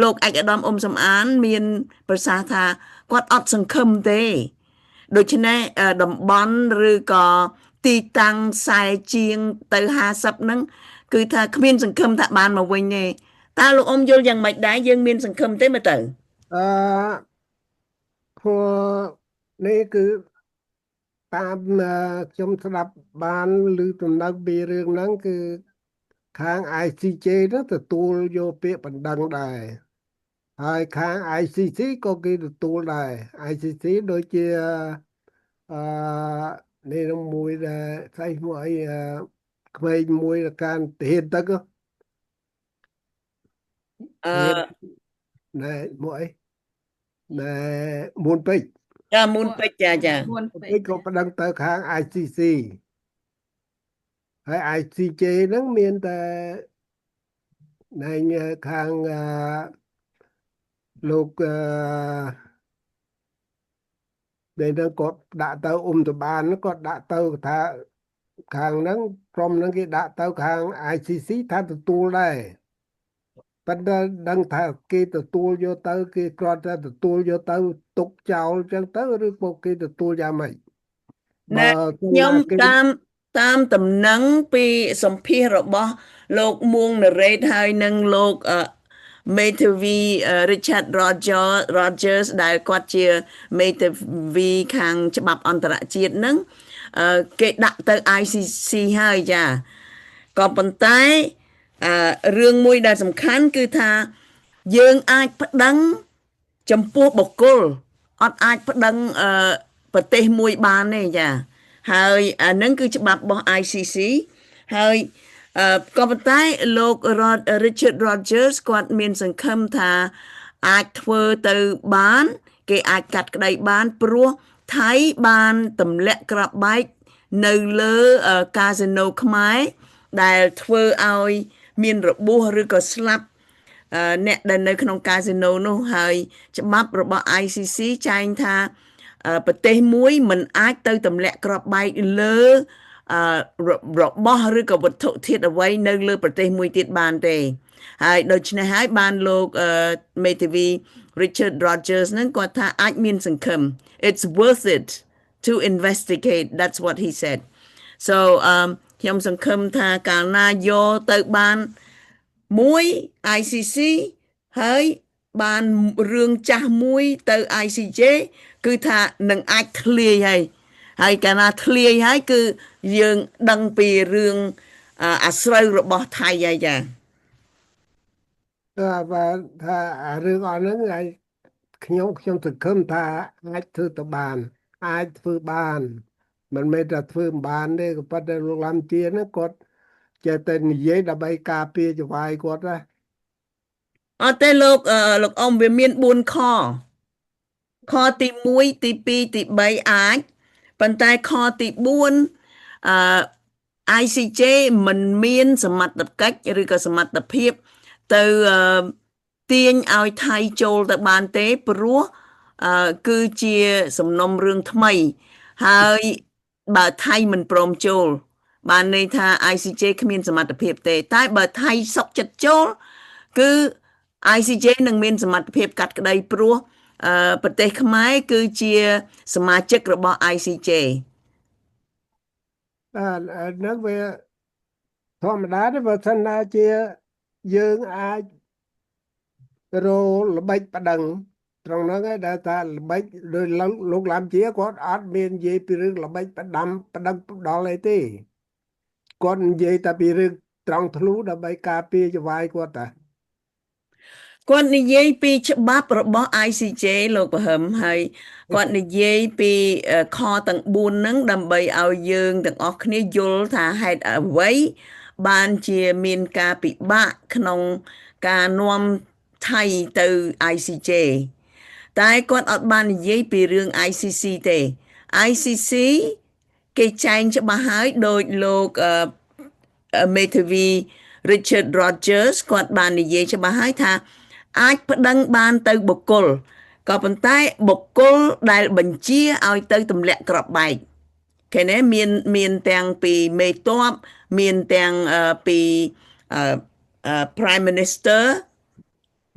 លោកឯកឧត្តមអ៊ុំសំអានមានប្រសាសន៍ថាគាត់អត់សង្ឃឹមទេដូច្នេះតំបន់ឬក៏ទីតាំងខ្សែជាងទៅ50ហ្នឹងគឺថាគ្មានសង្ឃឹមថាបានមកវិញទេតើលោកអ៊ុំយល់យ៉ាងម៉េចដែរយើងមានសង្ឃឹមទេមើលទៅព្រោះនេះគឺតាមខ្ញុំស្ដាប់បានឬដំណឹងពីរឿងហ្នឹងគឺខាង ICJ ហ្នឹងទទួលយកពាក្យបណ្ដឹងដែរហើយខាង ICC ក៏គេទទួលដែរ ICC ដូចជានេះនឹងមួយដែលស្អីមួយអីក្មេងមួយការទានទឹកណែមួយអីណែមុនពេជ្រមុនពេជ្រចាមុនពេជ្រក៏បណ្ដឹងទៅខាង ICC ហើយ ICJ ហ្នឹងមានតែណែខាងលោកដែលនឹងគាត់ដាក់ទៅអ៊ុំតបានគាត់ដាក់ទៅថាខាងហ្នឹងក្រុមហ្នឹងគេដាក់ទៅខាង ICC ថាទទួលដែរប៉ុន្តែដឹងថាគេទទួលយកទៅគេគ្រាន់តែទទួលយកទៅទុកចោលចឹងទៅឬក៏គេទទួលយ៉ាងម៉េចខ្ញុំតាមតំណែងពីសម្ភាររបស់លោកមួងណារ៉េតហើយនឹងលោកមេធាវី Richard Rogers ដែលគាត់ជាមេធាវីខាងច្បាប់អន្តរជាតិហ្នឹងគេដាក់ទៅ ICC ហើយចាក៏ប៉ុន្តែរឿងមួយដែលសំខាន់គឺថាយើងអាចប្តឹងចំពោះបុគ្គលអត់អាចប្តឹងប្រទេសមួយបានទេចាហើយអានឹងគឺច្បាប់របស់ ICC ហើយក៏ប៉ុន្តែលោក Richard Rogers គាត់មានសង្ឃឹមថាអាចធ្វើទៅបានគេអាចកាត់ក្តីបានព្រោះថៃបានទម្លាក់គ្រាប់បែកនៅលើកាស៊ីណូខ្មែរដែលធ្វើឲ្យមានរបួសឬក៏ស្លាប់អ្នកដែលនៅក្នុងកាស៊ីណូនោះហើយច្បាប់របស់ ICC ចែងថាប្រទេសមួយមិនអាចទៅទម្លាក់គ្រាប់បែកលើរបស់ឬក៏វត្ថុធាតុអ្វីនៅលើប្រទេសមួយទៀតបានទេហើយដូច្នេះហើយបានលោកមេធាវី Richard Rogers ហ្នឹងគាត់ថាអាចមានសង្ឃឹម it's worth it to investigate that's what he said so ខ្ញុំសង្ឃឹមថាកាលណាយកទៅបានមួយ ICC ហើយបានរឿងចាស់មួយទៅ ICJ គឺថានឹងអាចធ្លាយហើយកាលណាធ្លាយហើយគឺយើងដឹងពីរឿងអាស្រូវរបស់ថៃហើយចាបាទថារឿងអស់ហ្នឹងហើយខ្ញុំសង្ឃឹមថាអាចធ្វើទៅបានអាចធ្វើបានមិនមែនថាធ្វើមិនបានទេក៏ប៉ុន្តែលោកឡាំជាហ្នឹងគាត់ចេះតែនិយាយដើម្បីការពារចវាយគាត់ណាអត់ទេលោកអ៊ំវាមាន4ខខទី1ទី2ទី3អាចប៉ុន្តែខទី4ICJ មិនមានសមត្ថកិច្ចឬក៏សមត្ថភាពទៅទាញឲ្យថៃចូលទៅបានទេព្រោះគឺជាសំណុំរឿងថ្មីហើយបើថៃមិនព្រមចូលបានន័យថា ICJ គ្មានសមត្ថភាពទេតែបើថៃសុកចិត្តចូលគឺ ICJ នឹងមានសមត្ថភាពកាត់ក្តីព្រោះប្រទេសខ្មែរគឺជាសមាជិករបស់ ICJ នឹងវាធម្មតាទេបើសិនណាជាយើងអាចរល្បិចប្តឹងត្រង់ហ្នឹងឯងដែលថាល្បិចដោយលោកឡាំជាគាត់អត់មាននិយាយពីរឿងល្បិចប្តឹងដល់អីទេគាត់និយាយតែពីរឿងត្រង់ធ្លុះដើម្បីការពារចវាយគាត់តាគាត់និយាយពីច្បាប់របស់ ICJ លោកប្រហឹមហើយគាត់និយាយពីខទាំង4ហ្នឹងដើម្បីឲ្យយើងទាំងអស់គ្នាយល់ថាហេតុអ្វីបានជាមានការពិបាកក្នុងការនាំថៃទៅ ICJ តែគាត់អត់បាននិយាយពីរឿង ICC ទេ ICC គេចែងច្បាស់ហើយដោយលោកមេធាវី Richard Rogers គាត់បាននិយាយច្បាស់ហើយថាអាចប្តឹងបានទៅបុគ្គលក៏ប៉ុន្តែបុគ្គលដែលបញ្ជាឲ្យទៅទម្លាក់គ្រាប់បែកឃើញទេមានទាំងពីមេតបមានទាំងពីPrime Minister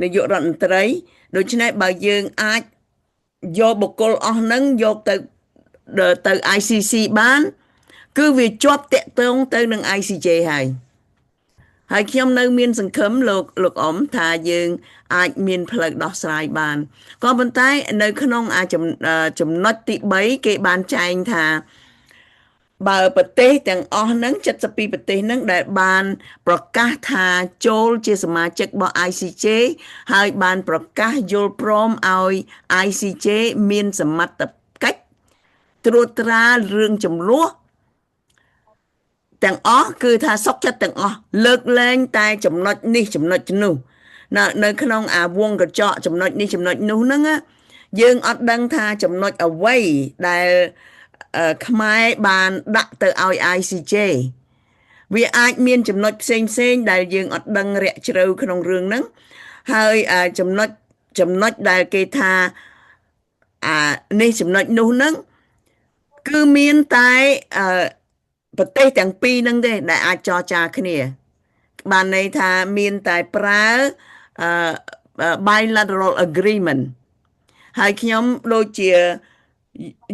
នាយករដ្ឋមន្ត្រីដូច្នេះបើយើងអាចយកបុគ្គលអស់ហ្នឹងយកទៅ ICC បានគឺវាជាប់តាក់ទងទៅនឹង ICJ ហើយខ្ញុំនៅមានសង្ឃឹមលោកអ៊ំថាយើងអាចមានផ្លូវដោះស្រាយបានក៏ប៉ុន្តែនៅក្នុងចំណុចទី3គេបានចែងថាបើប្រទេសទាំងអស់ហ្នឹង72ប្រទេសហ្នឹងដែលបានប្រកាសថាចូលជាសមាជិករបស់ ICJ ហើយបានប្រកាសយល់ព្រមឲ្យ ICJ មានសមត្ថកិច្ចត្រួតត្រារឿងចំនួនទាំងអស់គឺថាសុខចិត្តទាំងអស់លើកលែងតែចំណុចនេះចំណុចនោះនៅក្នុងវងកញ្ចក់ចំណុចនេះចំណុចនោះហ្នឹងយើងអត់ដឹងថាចំណុចអ្វីដែលខ្មែរបានដាក់ទៅឲ្យ ICJ វាអាចមានចំណុចផ្សេងដែលយើងអត់ដឹងរាក់ជ្រៅក្នុងរឿងហ្នឹងហើយចំណុចដែលគេថានេះចំណុចនោះហ្នឹងគឺមានតែប្រទេសទាំងពីរហ្នឹងទេដែលអាចចរចាគ្នាបានន័យថាមានតែប្រើ bilateral agreement ហើយខ្ញុំដូចជា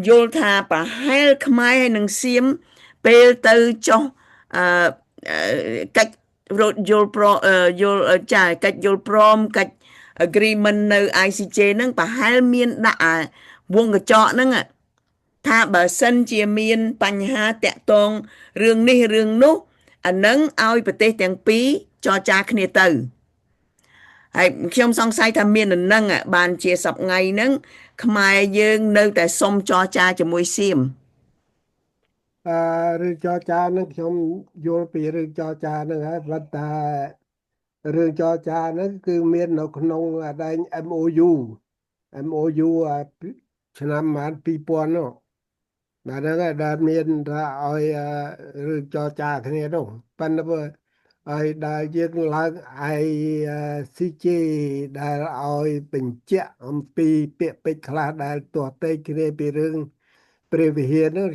យល់ថាប្រហែលខ្មែរហើយនឹងសៀមពេលទៅចុះកិច្ចយល់ព្រមកិច្ចយល់ព្រមកិច្ច agreement នៅ ICJ ហ្នឹងប្រហែលមានដាក់វងកញ្ចក់ហ្នឹងថាបើសិនជាមានបញ្ហាតាក់ទងរឿងនេះរឿងនោះអានឹងឲ្យប្រទេសទាំងពីរចរចាគ្នាទៅហើយខ្ញុំសង្ស័យថាមាននឹងបានជាសប្ងៃហ្នឹងខ្មែរយើងនៅតែសុំចរចាជាមួយសៀមរឿងចរចាហ្នឹងខ្ញុំយល់ពីរឿងចរចាហ្នឹងហើយប៉ុន្តែរឿងចរចាហ្នឹងគឺមាននៅក្នុងដែង MOU ឆ្នាំ2000នោះបាទហ្នឹងហើយដែលមានថាឲ្យរឿងចរចាគ្នានោះប៉ុន្តែហើយដែលយើងឡើង ICJ ដែលឲ្យបញ្ជាក់អំពីពាក្យពេចន៍ខ្លះដែលទាស់ទែងគ្នាពីរឿងព្រះវិហារនោះ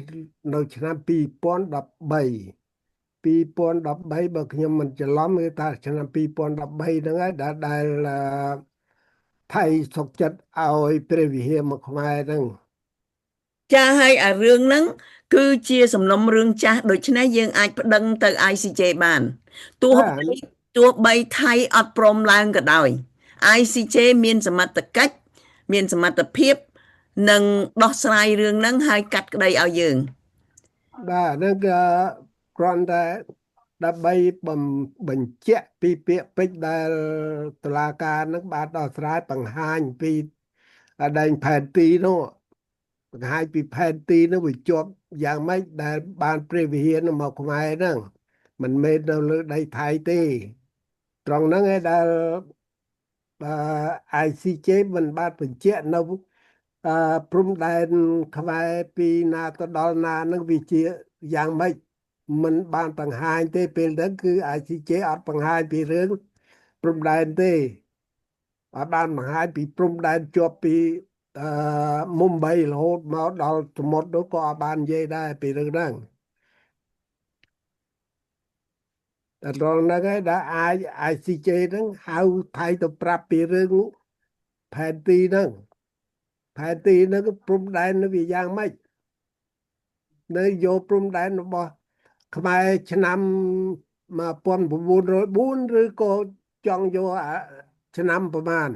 នៅឆ្នាំ2013បើខ្ញុំមិនច្រឡំគឺថាឆ្នាំ2013ហ្នឹងហើយដែលថៃសុកចិត្តឲ្យព្រះវិហារមកខ្មែរហ្នឹងចាហើយរឿងហ្នឹងគឺជាសំណុំរឿងចាស់ដូច្នេះយើងអាចប្តឹងទៅ ICJ បានទោះបីថៃអត់ព្រមឡើងក៏ដោយ ICJ មានសមត្ថកិច្ចមានសមត្ថភាពនឹងដោះស្រាយរឿងហ្នឹងហើយកាត់ក្តីឲ្យយើងបាទហ្នឹងក៏គ្រាន់តែដើម្បីបញ្ជាក់ពីពាក្យពេចន៍ដែលតុលាការហ្នឹងបានដោះស្រាយបង្ហាញពីដែងផែនទីនោះបង្ហាញពីផែនទីនោះវាជាប់យ៉ាងម៉េចដែលបានព្រះវិហារនោះមកខ្មែរហ្នឹងមិនមែននៅលើដីថៃទេត្រង់ហ្នឹងឯងដែលICJ មិនបានបញ្ជាក់នៅព្រំដែនខ្មែរពីណាទៅដល់ណាហ្នឹងវាជាយ៉ាងម៉េចមិនបានបង្ហាញទេពេលហ្នឹងគឺ ICJ អត់បង្ហាញពីរឿងព្រំដែនទេអត់បានបង្ហាញពីព្រំដែនជាប់ពីមុំបីរហូតមកដល់សមុទ្រនោះក៏អត់បាននិយាយដែរពីរឿងហ្នឹងតែត្រង់ហ្នឹងឯងដែលICJ ហ្នឹងហៅថៃទៅប្រាប់ពីរឿងផែនទីហ្នឹងព្រំដែននោះវាយ៉ាងម៉េចនៅយកព្រំដែនរបស់ខ្មែរឆ្នាំ1904ឬក៏ចង់យកឆ្នាំប្រមាណ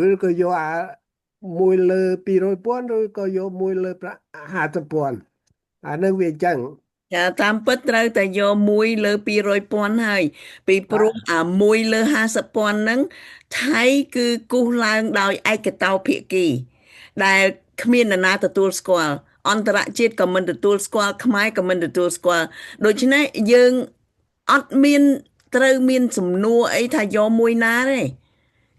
ឬក៏យកមួយលើ200,000ឬក៏យកមួយលើ50,000អានឹងវាអញ្ចឹងចាតាមពិតត្រូវតែយកមួយលើ200,000ហើយពីព្រោះមួយលើ50,000ហ្នឹងថៃគឺគូសឡើងដោយឯកតោភាគីដែលគ្មាននរណាទទួលស្គាល់អន្តរជាតិក៏មិនទទួលស្គាល់ខ្មែរក៏មិនទទួលស្គាល់ដូច្នេះយើងអត់មានត្រូវមានសំណួរអីថាយកមួយណាទេ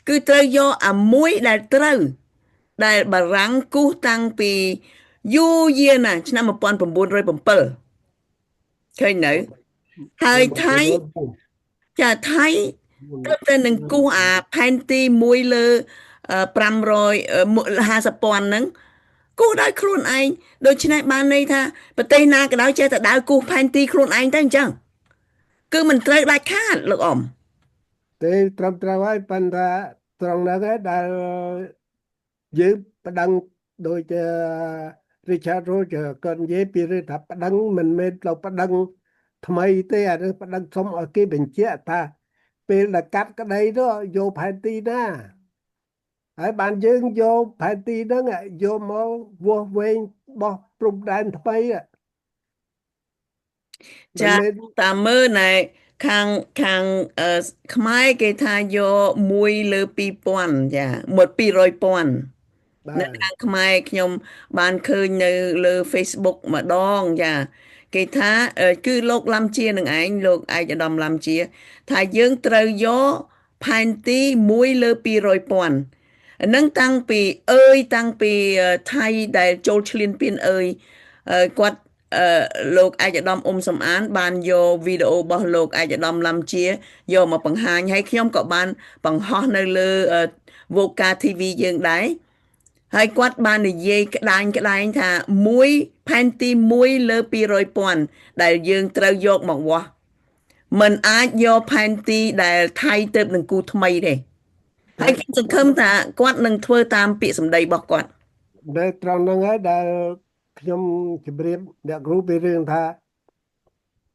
គឺត្រូវយកមួយដែលត្រូវដែលបារាំងគូសតាំងពី យូរយារណាស់ឆ្នាំ1907ឃើញនៅហើយថៃចាថៃទៅតែនឹងគូសអាផែនទីមួយលើ550,000ហ្នឹងគូសដោយខ្លួនឯងដូច្នេះបានន័យថាប្រទេសណាក៏ដោយចេះតែដើរគូសផែនទីខ្លួនឯងទៅអញ្ចឹងគឺមិនត្រូវដាច់ខាតលោកអ៊ំទេត្រឹមត្រូវហើយប៉ុន្តែត្រង់ហ្នឹងឯងដែលយើងប្តឹងដូច Richard Roger គាត់និយាយពីរឿងថាប្តឹងមិនមែនទៅប្តឹងថ្មីទេអានេះប្តឹងសុំឲ្យគេបញ្ជាក់ថាពេលដែលកាត់ក្តីនោះយកផែនទីណាហើយបានយើងយកផែនទីហ្នឹងយកមកវាស់វែងបោះព្រំដែនថ្មីចាតាមមើលណែខាងខ្មែរគេថាយក1លើ2000ចា1 200,000នៅខាងខ្មែរខ្ញុំបានឃើញនៅលើ Facebook ម្ដងចាគេថាគឺលោកឡាំជានឹងឯងលោកឯកឧត្តមឡាំជាថាយើងត្រូវយកផែនទី1លើ200,000ហ្នឹងតាំងពីថៃដែលចូលឈ្លានពានគាត់លោកឯកឧត្តមអ៊ុំសំអានបានយកវីដេអូរបស់លោកឯកឧត្តមឡាំជាយកមកបង្ហាញហើយខ្ញុំក៏បានបង្ហោះនៅលើ Voca TV យើងដែរហើយគាត់បាននិយាយក្តែងថាផែនទី1លើ200,000ដែលយើងត្រូវយកមកវាស់มันអាចយកផែនទីដែលថៃទៅនឹងគូថ្មីទេហើយខ្ញុំសង្ឃឹមថាគាត់នឹងធ្វើតាមពាក្យសម្ដីរបស់គាត់ដែលត្រង់ហ្នឹងហើយដែលខ្ញុំជម្រាបអ្នកគ្រូពីរឿងថា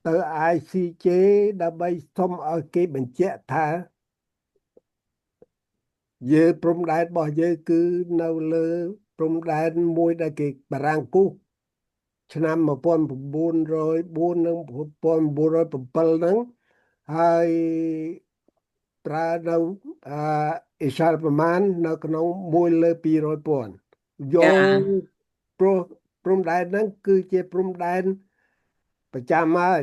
ទៅ ICJ ដើម្បីសុំឲ្យគេបញ្ជាក់ថាយើងព្រំដែនរបស់យើងគឺនៅលើព្រំដែនមួយដែលគេបារាំងគូសឆ្នាំ1904និង1907ហ្នឹងហើយប្រើនៅអេសាលប្រមាណនៅក្នុង1លើ200,000យកព្រំដែនហ្នឹងគឺជាព្រំដែនប្រចាំហើយ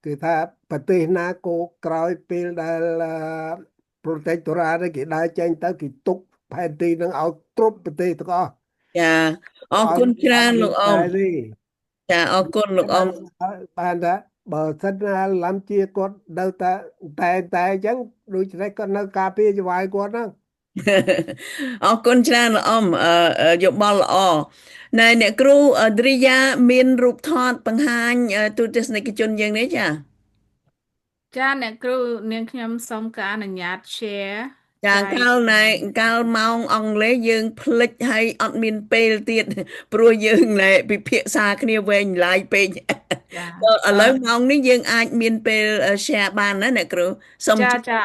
គឺថាប្រទេសណាក៏ក្រោយពេលដែលprotectorate គេដើរចេញទៅគេទុកផែនទីនឹងឲ្យគ្រប់ប្រទេសទាំងអស់ចាអរគុណច្រើនលោកអ៊ំចាអរគុណលោកអ៊ំបានថាបើសិនណាឡាំជាគាត់នៅតែអញ្ចឹងដូច្នេះគាត់នៅការពារចង្វាយគាត់ហ្នឹងអរគុណច្រើនលោកអ៊ំយោបល់ល្អណែអ្នកគ្រូឌ្រីយ៉ាមានរូបថតបង្ហាញទូទស្សនិកជនយើងនេះចាអ្នកគ្រូនាងខ្ញុំសូមការអនុញ្ញាត share ចាកាលម៉ោងអង់គ្លេសយើងភ្លេចហើយអត់មានពេលទៀតព្រោះយើងពិភាក្សាគ្នាវែងឡាយពេកឥឡូវម៉ោងនេះយើងអាចមានពេល share បានណាអ្នកគ្រូសូមចា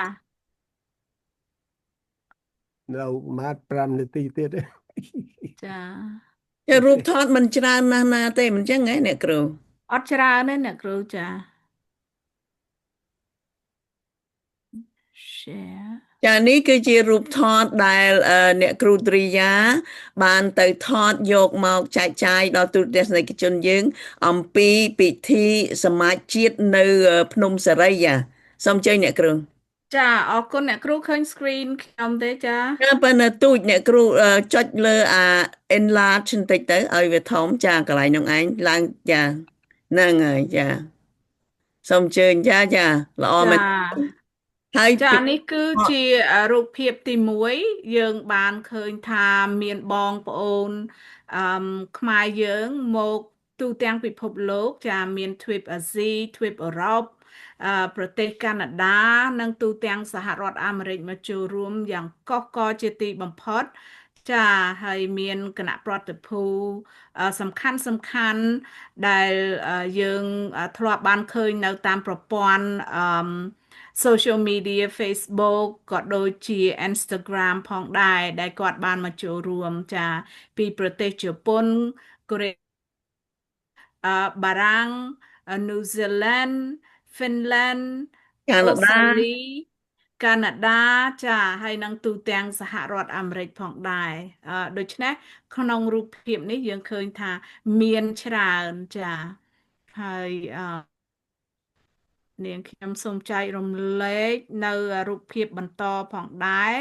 នៅម៉ាត់5នាទីទៀតចារូបថតមិនច្រើនណាស់ទេមិនចឹងហ៎អ្នកគ្រូអត់ច្រើនទេអ្នកគ្រូចា share ចានេះគឺជារូបថតដែលអ្នកគ្រូឌ្រីយ៉ាបានទៅថតយកមកចែកចាយដល់ទូទស្សនិកជនយើងអំពីពិធីសមាជជាតិនៅភ្នំសេរីសូមអញ្ជើញអ្នកគ្រូចាអរគុណអ្នកគ្រូឃើញ screen ខ្ញុំទេចាប៉ុន្តែទូចអ្នកគ្រូចុចលើenlarge បន្តិចទៅឲ្យវាធំចាកន្លែងនោះឯងឡើងចាហ្នឹងហើយចាសូមអញ្ជើញចាល្អមែនហើយចានេះគឺជារូបភាពទី1យើងបានឃើញថាមានបងប្អូនខ្មែរយើងមកទូទាំងពិភពលោកចាមានទ្វីបអាស៊ីទ្វីបអឺរ៉ុបប្រទេសកាណាដា និងទូទាំងសហរដ្ឋអាមេរិកមកចូលរួមយ៉ាងកុះករជាទីបំផុតចាហើយមានគណៈប្រតិភូសំខាន់ដែលយើងធ្លាប់បានឃើញនៅតាមប្រព័ន្ធsocial media Facebook ក៏ដូចជា Instagram ផងដែរដែលគាត់បានមកចូលរួមចាពីប្រទេសជប៉ុនកូរ៉េបារាំងញូហ្សេឡង់ហ្វីនឡែនកាណាដាកាណាដាចាហើយនឹងទូទាំងសហរដ្ឋអាមេរិកផងដែរដូច្នេះក្នុងរូបភាពនេះយើងឃើញថាមានច្រើនចាហើយនាងខ្ញុំសូមចែករំលែកនៅរូបភាពបន្តផងដែរ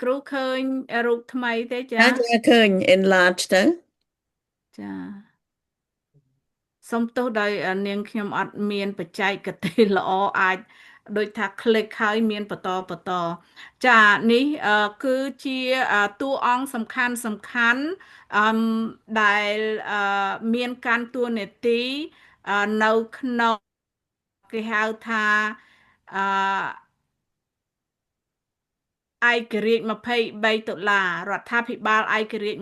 គ្រូឃើញរូបថ្មីទេចា ចាឃើញ enlarge ទៅ ចាសុំទោសដោយនាងខ្ញុំអត់មានបច្ចេកទេសល្អអាចដូចថា click ហើយមានបន្តចានេះគឺជាតួអង្គសំខាន់ដែលមានការតួនាទីនៅក្នុងគេហៅថាអឺ ឯករាជ្យ$23រដ្ឋាភិបាលឯករាជ្យ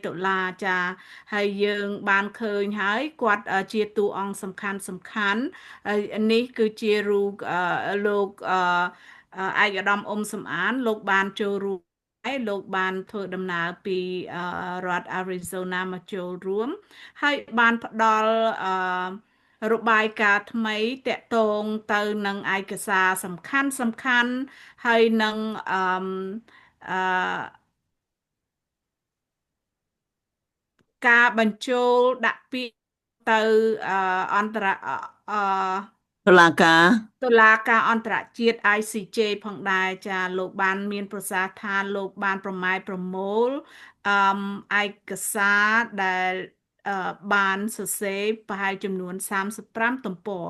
$23ចាហើយយើងបានឃើញហើយគាត់ជាតួអង្គសំខាន់ហើយនេះគឺជារូបលោកឯកឧត្តមអ៊ុំសំអានលោកបានចូលរួមហើយលោកបានធ្វើដំណើរពីរដ្ឋ Arizona មកចូលរួមហើយបានផ្ដល់របាយការណ៍ថ្មីតាក់ទងទៅនឹងឯកសារសំខាន់ហើយនឹងអឺការបញ្ចូលដាក់ពាក្យទៅអន្តរតុលាការអន្តរជាតិ ICJ ផងដែរចាលោកបានមានប្រសាសន៍ថាលោកបានប្រម៉ែប្រមូលឯកសារដែលបានសរសេរប្រហែលចំនួន35ទំព័រ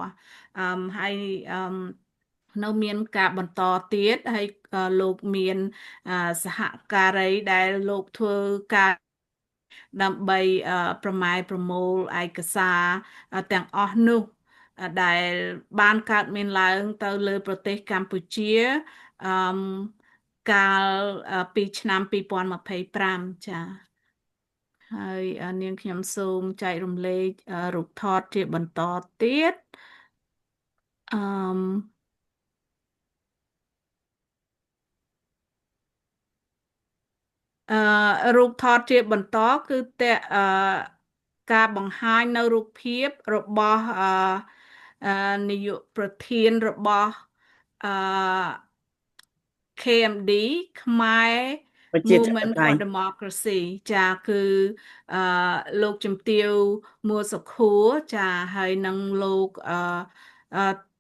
ហើយនៅមានការបន្តទៀតហើយលោកមានសហការីដែលលោកធ្វើការដើម្បីប្រម៉ែប្រមូលឯកសារទាំងអស់នោះដែលបានកើតមានឡើងទៅលើប្រទេសកម្ពុជាកាលពីឆ្នាំ2025ចាហើយនាងខ្ញុំសូមចែករំលែករូបថតជាបន្តទៀតរូបថតជាបន្តគឺតែការបង្ហាញនៅរូបភាពរបស់នាយកប្រធានរបស់KMD ខ្មែរ Movement for Democracy ចាគឺលោកជំទាវ មួលសុខួរចាហើយនឹងលោក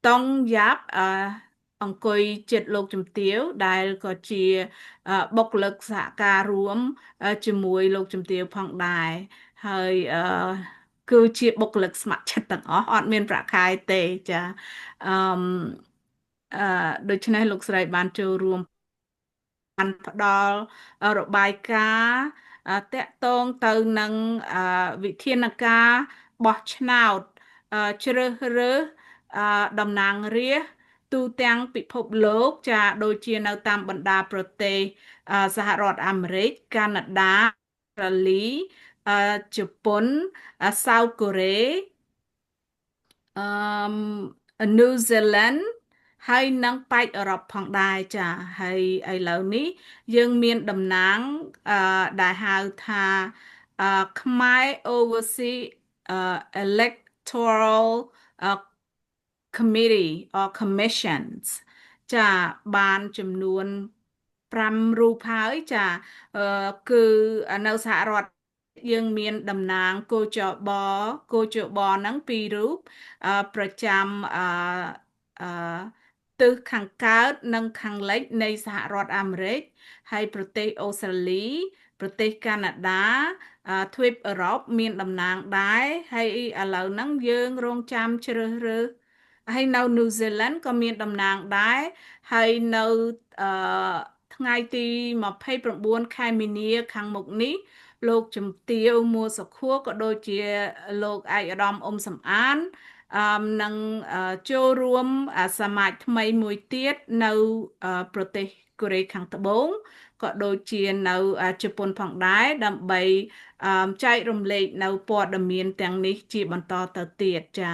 តុងយ៉ាប់អង្គុយចិត្តលោកជំទាវដែលក៏ជាបុគ្គលិកសហការរួមជាមួយលោកជំទាវផងដែរហើយគឺជាបុគ្គលិកស្ម័គ្រចិត្តទាំងអស់អត់មានប្រាក់ខែទេចាដូច្នេះលោកស្រីបានចូលរួមបានផ្ដល់របាយការណ៍តាក់ទងទៅនឹងវិធានការបោះឆ្នោតជ្រើសរើសតំណាងរាស្ត្រទូទាំងពិភពលោកចាដូចជានៅតាមបណ្ដាប្រទេសសហរដ្ឋអាមេរិកកាណាដាអូស្ត្រាលីជប៉ុនសោតកូរ៉េញូហ្សេឡង់ហើយនឹងប៉ែកអឺរ៉ុបផងដែរចាហើយឥឡូវនេះយើងមានតំណាងដែលហៅថាខ្មែរ Overseas Electoral Committee or Commissions ចាបានចំនួន5រូបហើយចាគឺនៅសហរដ្ឋយើងមានតំណាងគូចបហ្នឹង2រូបប្រចាំទិសខាងកើតនិងខាងលិចនៃសហរដ្ឋអាមេរិកហើយប្រទេសអូស្ត្រាលីប្រទេសកាណាដាទ្វីបអឺរ៉ុបមានតំណាងដែរហើយឥឡូវហ្នឹងយើងរងចាំជ្រើសរើសហើយនៅញូហ្សេឡង់ក៏មានតំណាងដែរហើយនៅថ្ងៃទី29ខែមីនាខាងមុខនេះលោកជំទាវ មួលសុខួរក៏ដូចជាលោកឯកឧត្តមអ៊ុំសំអាននឹងចូលរួមសមាជថ្មីមួយទៀតនៅប្រទេសកូរ៉េខាងត្បូងក៏ដូចជានៅជប៉ុនផងដែរដើម្បីចែករំលែកនៅព័ត៌មានទាំងនេះជាបន្តទៅទៀតចា